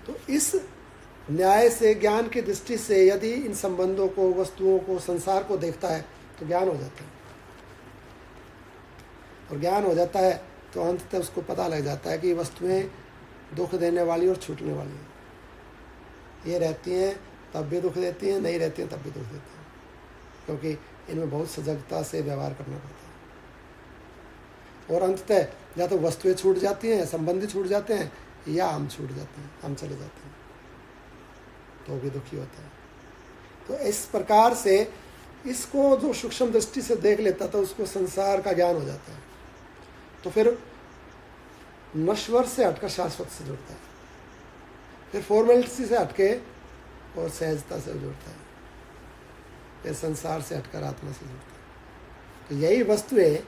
तो इस न्याय से, ज्ञान की दृष्टि से यदि इन संबंधों को, वस्तुओं को, संसार को देखता है तो ज्ञान हो जाता है। और ज्ञान हो जाता है तो अंततः उसको पता लग जाता है कि वस्तुएं दुख देने वाली और छूटने वाली हैं। ये रहती हैं तब भी दुख देती हैं, नहीं रहती हैं तब भी दुख देती हैं, क्योंकि इनमें बहुत सजगता से व्यवहार करना पड़ता है। और अंततः या तो वस्तुएं छूट जाती हैं, संबंधी छूट जाते हैं, या हम छूट जाते हैं, हम चले जाते हैं, तो भी दुखी होता है। तो इस प्रकार से इसको जो सूक्ष्म दृष्टि से देख लेता था उसको संसार का ज्ञान हो जाता है। तो फिर नश्वर से हटकर शाश्वत से जुड़ता है, फिर फॉर्मेलिटी से हटके और सहजता से जुड़ता है, फिर संसार से हटकर आत्मा से जुड़ता है। तो यही वस्तुएं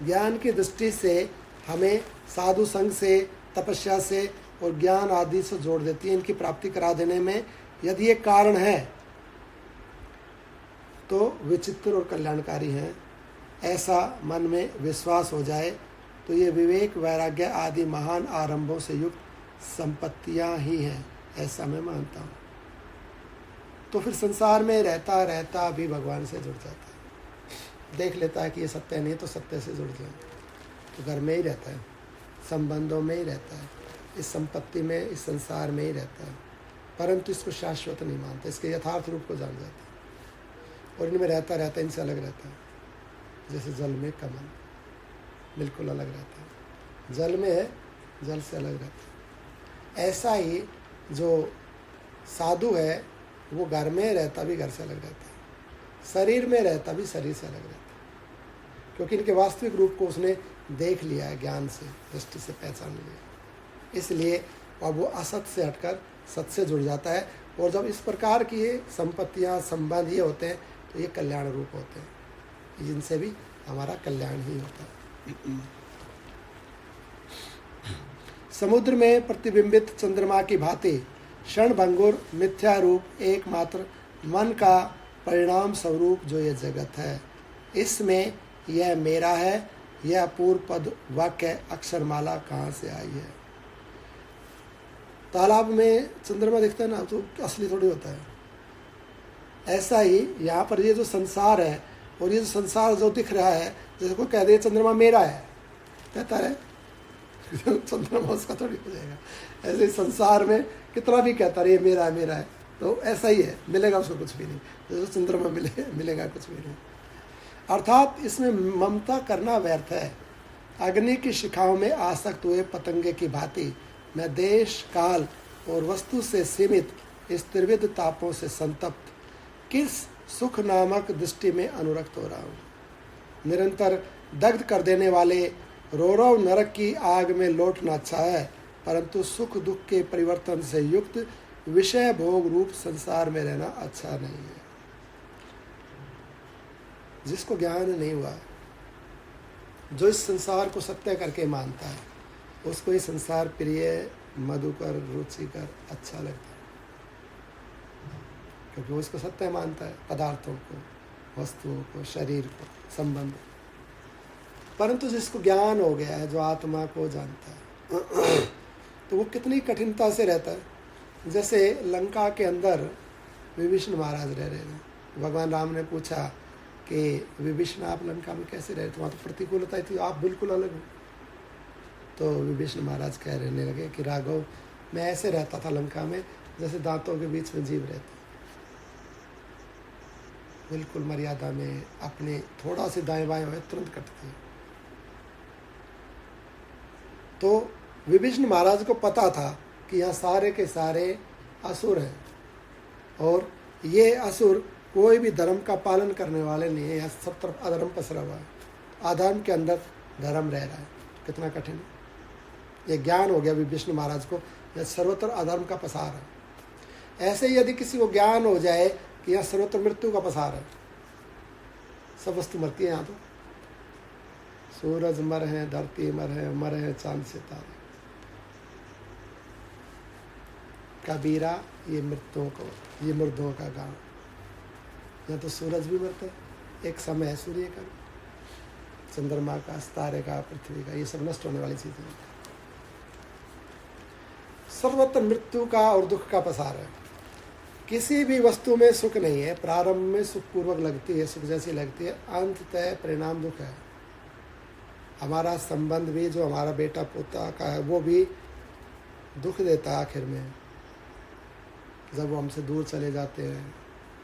ज्ञान की दृष्टि से हमें साधु संग से, तपस्या से और ज्ञान आदि से जोड़ देती है। इनकी प्राप्ति करा देने में यदि ये कारण है तो विचित्र और कल्याणकारी हैं, ऐसा मन में विश्वास हो जाए तो ये विवेक, वैराग्य आदि महान आरंभों से युक्त संपत्तियां ही हैं, ऐसा मैं मानता हूँ। तो फिर संसार में रहता रहता भी भगवान से जुड़ जाता है, देख लेता है कि ये सत्य नहीं तो सत्य से जुड़ जाए, तो घर में ही रहता है, संबंधों में ही रहता है, इस संपत्ति में, इस संसार में ही रहता है, परंतु इसको शाश्वत नहीं मानता, इसके यथार्थ रूप को जान जाता है और इनमें रहता रहता इनसे अलग रहता है। जैसे जल में कमल बिल्कुल अलग रहता है, जल में है, जल से अलग रहता है। ऐसा ही जो साधु है वो घर में रहता भी घर से अलग रहता है, शरीर में रहता भी शरीर से अलग रहता है, क्योंकि इनके वास्तविक रूप को उसने देख लिया है, ज्ञान से, दृष्टि से पहचान लिया। इसलिए अब वो असत से हटकर सत से जुड़ जाता है। और जब इस प्रकार की ये संपत्तियाँ, संबंध ये होते हैं तो ये कल्याण रूप होते हैं, जिनसे भी हमारा कल्याण ही होता है। समुद्र में प्रतिबिंबित चंद्रमा की भांति क्षणभंगुर मिथ्या रूप एकमात्र मन का परिणाम स्वरूप जो ये जगत है, इसमें यह मेरा है, यह अपूर्व पद वाक्य अक्षरमाला कहाँ से आई है। तालाब में चंद्रमा दिखता है ना, तो असली थोड़ी होता है। ऐसा ही यहाँ पर ये जो संसार है और ये जो संसार जो दिख रहा है, जैसे कोई कह दे चंद्रमा मेरा है, कहता है चंद्रमा उसका थोड़ी हो जाएगा। ऐसे संसार में कितना भी कहता रहे मेरा है मेरा है, तो ऐसा ही है, मिलेगा उसको कुछ भी नहीं, जैसे चंद्रमा मिलेगा कुछ भी नहीं। अर्थात इसमें ममता करना व्यर्थ है, अग्नि की शिखाओं में आसक्त हुए पतंगे की भांति मैं देश काल और वस्तु से सीमित इस त्रिविध तापों से संतप्त किस सुख नामक दृष्टि में अनुरक्त हो रहा हूँ। निरंतर दग्ध कर देने वाले रौरव नरक की आग में लौटना अच्छा है, परंतु सुख दुख के परिवर्तन से युक्त विषय भोग रूप संसार में रहना अच्छा नहीं है। जिसको ज्ञान नहीं हुआ, जो इस संसार को सत्य करके मानता है, उसको ये संसार प्रिय, मधुकर, रुचिकर अच्छा लगता है, क्योंकि वो इसको सत्य मानता है, पदार्थों को, वस्तुओं को, शरीर को, संबंध। परंतु जिसको ज्ञान हो गया है, जो आत्मा को जानता है, तो वो कितनी कठिनता से रहता है। जैसे लंका के अंदर विभीषण महाराज रह रहे थे। भगवान राम ने पूछा कि विभीषण आप लंका में कैसे रहे थे, वहाँ तो प्रतिकूलता थी, आप बिल्कुल अलग हो। तो विभीषण महाराज कहने लगे कि राघव, मैं ऐसे रहता था लंका में जैसे दांतों के बीच में जीव रहते, बिल्कुल मर्यादा में, अपने थोड़ा से दाएं बाएं हुए तुरंत कटते। तो विभीषण महाराज को पता था कि यहाँ सारे के सारे असुर हैं, और ये असुर कोई भी धर्म का पालन करने वाले नहीं है। यहाँ सब तरफ अधर्म पसरा हुआ है, अधर्म के अंदर धर्म रह रहा है। कितना कठिन है। ये ज्ञान हो गया विभीषण महाराज को, यह सर्वत्र अधर्म का पसार है। ऐसे ही यदि किसी को ज्ञान हो जाए कि यहाँ सर्वत्र मृत्यु का पसार है, सब वस्तु मरती है, यहाँ तो सूरज मर है, धरती मर है चांद सितारे। कबीरा ये मृत्युओं को, ये मुर्दों का गाँव। यहाँ तो सूरज भी मरता है, एक समय है सूर्य का, चंद्रमा का, तारे का, पृथ्वी का, ये सब नष्ट होने वाली चीजें। सर्वत्र मृत्यु का और दुख का पसार है। किसी भी वस्तु में सुख नहीं है। प्रारंभ में सुखपूर्वक लगती है, सुख जैसी लगती है, अंततः परिणाम दुख है। हमारा संबंध भी, जो हमारा बेटा पोता का है, वो भी दुख देता है आखिर में। जब वो हमसे दूर चले जाते हैं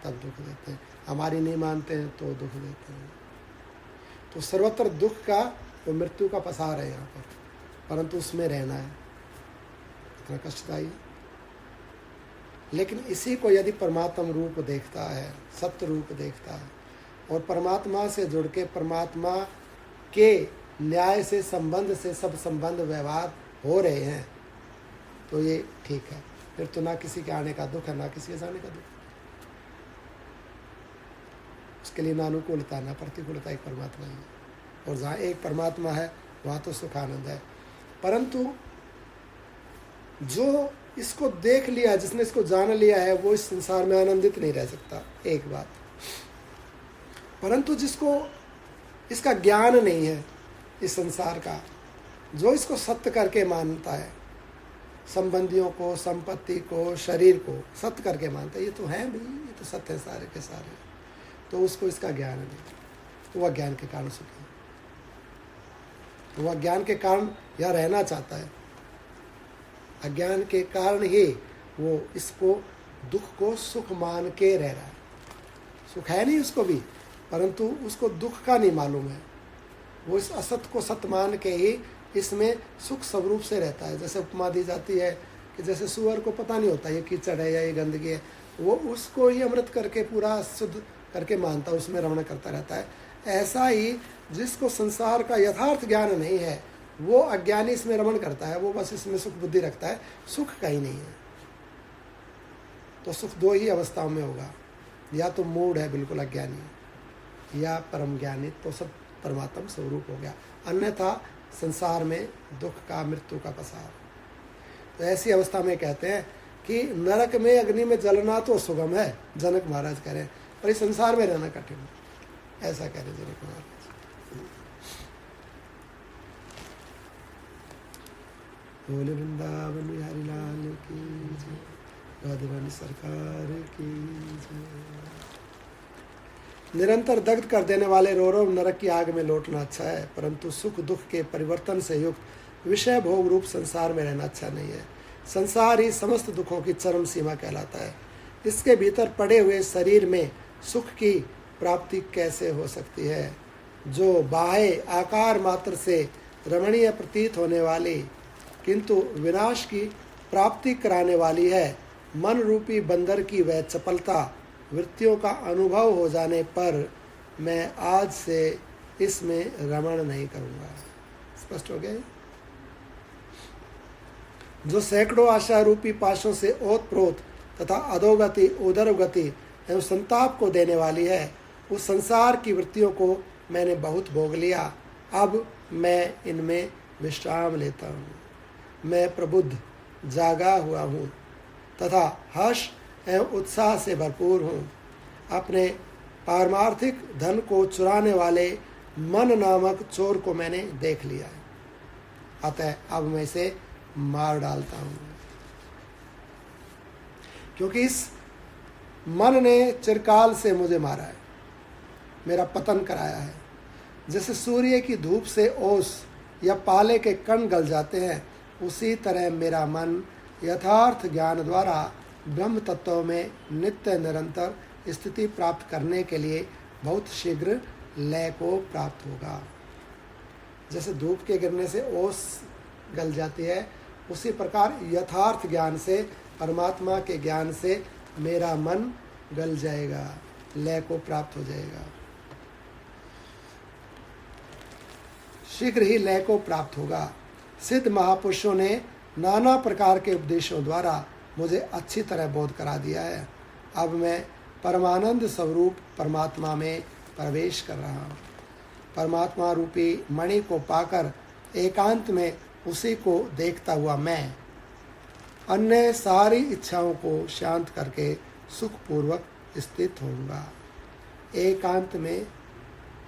तब दुख देते हैं, हमारी नहीं मानते हैं तो दुख देते हैं। तो सर्वत्र दुख का और मृत्यु का पसार है यहाँ पर, परंतु उसमें रहना है, इतना कष्टदायी। लेकिन इसी को यदि परमात्म रूप देखता है, सत्य रूप देखता है, और परमात्मा से जुड़ के परमात्मा के न्याय से, संबंध से सब संबंध व्यवहार हो रहे हैं, तो ये ठीक है। फिर तो ना किसी के आने का दुख है, ना किसी के जाने का दुख। उसके लिए ना अनुकूलता ना प्रतिकूलता, एक परमात्मा ही है। और जहाँ एक परमात्मा है वहाँ तो सुख आनंद है। परंतु जो इसको देख लिया, जिसने इसको जान लिया है, वो इस संसार में आनंदित नहीं रह सकता, एक बात। परंतु जिसको इसका ज्ञान नहीं है इस संसार का, जो इसको सत्य करके मानता है, संबंधियों को, संपत्ति को, शरीर को सत्य करके मानता है, ये तो है भी, ये तो सत्य है सारे के सारे, तो उसको इसका ज्ञान नहीं, तो वह ज्ञान के कारण सुखी, तो वह ज्ञान के कारण यहाँ रहना चाहता है। अज्ञान के कारण ही वो इसको, दुख को सुख मान के रह रहा है। सुख है नहीं उसको भी, परंतु उसको दुख का नहीं मालूम है। वो इस असत को सत्य मान के ही इसमें सुख स्वरूप से रहता है। जैसे उपमा दी जाती है कि जैसे सुअर को पता नहीं होता ये कीचड़ है या ये गंदगी है, वो उसको ही अमृत करके पूरा शुद्ध करके मानता है, उसमें रमण करता रहता है। ऐसा ही जिसको संसार का यथार्थ ज्ञान नहीं है, वो अज्ञानी इसमें रमण करता है, वो बस इसमें सुख बुद्धि रखता है, सुख कहीं नहीं है। तो सुख दो ही अवस्थाओं में होगा, या तो मूढ़ है बिल्कुल अज्ञानी, या परम ज्ञानी, तो सब परमात्म स्वरूप हो गया। अन्यथा संसार में दुख का, मृत्यु का पसार। तो ऐसी अवस्था में कहते हैं कि नरक में अग्नि में जलना तो सुगम है, जनक महाराज कह रहे हैं, पर इस संसार में रहना कठिन है, ऐसा कह रहे जनक महाराज। बोले वृंदावन बिहारी लाल की जय, राधे सरकार की जय। निरंतर दग्ध कर देने वाले रौरव नरक की आग में लौटना अच्छा है, परंतु सुख दुख के परिवर्तन से युक्त विषय भोग रूप संसार में रहना अच्छा नहीं है। संसार ही समस्त दुखों की चरम सीमा कहलाता है। इसके भीतर पड़े हुए शरीर में सुख की प्राप्ति कैसे हो सकती है, जो बाह्य आकार मात्र से रमणीय प्रतीत होने वाली किंतु विनाश की प्राप्ति कराने वाली है। मन रूपी बंदर की वह चपलता वृत्तियों का अनुभव हो जाने पर मैं आज से इसमें रमण नहीं करूँगा। स्पष्ट हो गया? जो सैकड़ों आशा रूपी पाशों से ओतप्रोत तथा अधोगति उदरगति एवं संताप को देने वाली है, उस संसार की वृत्तियों को मैंने बहुत भोग लिया। अब मैं इनमें विश्राम लेता हूँ। मैं प्रबुद्ध जागा हुआ हूँ तथा हर्ष एवं उत्साह से भरपूर हूँ। अपने पारमार्थिक धन को चुराने वाले मन नामक चोर को मैंने देख लिया है, अतः अब मैं इसे मार डालता हूँ। क्योंकि इस मन ने चिरकाल से मुझे मारा है, मेरा पतन कराया है। जैसे सूर्य की धूप से ओस या पाले के कण गल जाते हैं, उसी तरह मेरा मन यथार्थ ज्ञान द्वारा ब्रह्म तत्व में नित्य निरंतर स्थिति प्राप्त करने के लिए बहुत शीघ्र लय को प्राप्त होगा। जैसे धूप के गिरने से ओस गल जाती है, उसी प्रकार यथार्थ ज्ञान से, परमात्मा के ज्ञान से मेरा मन गल जाएगा, लय को प्राप्त हो जाएगा, शीघ्र ही लय को प्राप्त होगा। सिद्ध महापुरुषों ने नाना प्रकार के उपदेशों द्वारा मुझे अच्छी तरह बोध करा दिया है। अब मैं परमानंद स्वरूप परमात्मा में प्रवेश कर रहा हूँ। परमात्मा रूपी मणि को पाकर एकांत में उसी को देखता हुआ मैं अन्य सारी इच्छाओं को शांत करके सुखपूर्वक स्थित होऊंगा। एकांत में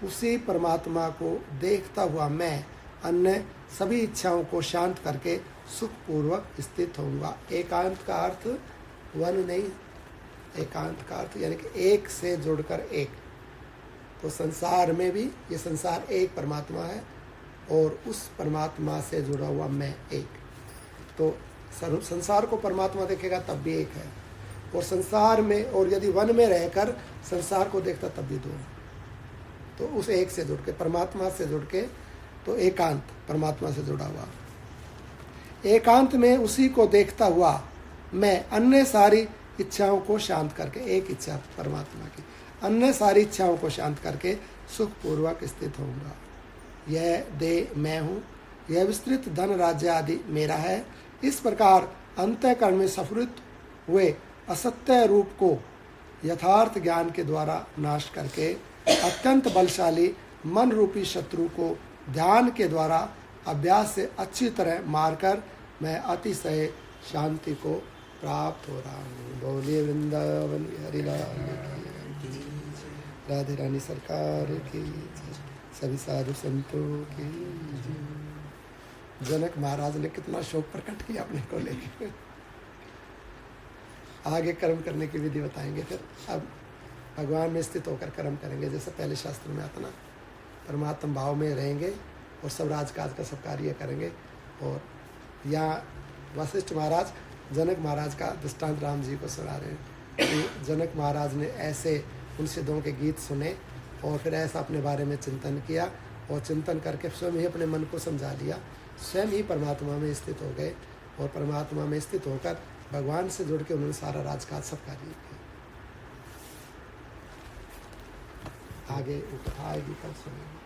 उसी परमात्मा को देखता हुआ मैं अन्य सभी इच्छाओं को शांत करके सुखपूर्वक स्थित होऊंगा। एकांत का अर्थ वन नहीं, एकांत का अर्थ यानी कि एक से जुड़कर एक। तो संसार में भी ये संसार एक परमात्मा है और उस परमात्मा से जुड़ा हुआ मैं एक। तो संसार को परमात्मा देखेगा तब भी एक है, और संसार में और यदि वन में रहकर संसार को देखता तब भी दो। तो उस एक से जुड़ के, परमात्मा से जुड़ के, तो एकांत परमात्मा से जुड़ा हुआ। एकांत में उसी को देखता हुआ मैं अन्य सारी इच्छाओं को शांत करके, एक इच्छा परमात्मा की, अन्य सारी इच्छाओं को शांत करके सुखपूर्वक स्थित होऊंगा। यह देह मैं हूँ, यह विस्तृत धन राज्य आदि मेरा है। इस प्रकार अंतःकरण में सफलित हुए असत्य रूप को यथार्थ ज्ञान के द्वारा नाश करके अत्यंत बलशाली मन रूपी शत्रु को ध्यान के द्वारा अभ्यास से अच्छी तरह मारकर मैं अतिशय शांति को प्राप्त हो रहा हूँ। बोलिए वृंदावन बिहारी लाल की, राधे रानी सरकार की, सभी साधु संतों की। जनक महाराज ने कितना शोक प्रकट किया अपने को लेकर। आगे कर्म करने की विधि बताएंगे। फिर अब भगवान में स्थित होकर कर्म करेंगे, जैसे पहले शास्त्र में आता ना, परमात्मा भाव में रहेंगे और सब राजकाज का सब कार्य करेंगे। और यहाँ वशिष्ठ महाराज जनक महाराज का दृष्टांत राम जी को सुना रहे हैं कि जनक महाराज ने ऐसे उन सिद्धों के गीत सुने और फिर ऐसा अपने बारे में चिंतन किया, और चिंतन करके स्वयं ही अपने मन को समझा लिया, स्वयं ही परमात्मा में स्थित हो गए, और परमात्मा में स्थित होकर भगवान से जुड़ के उन्होंने सारा राजकाज सब कार्य किया। आगे आएगी कल सुनेंगे।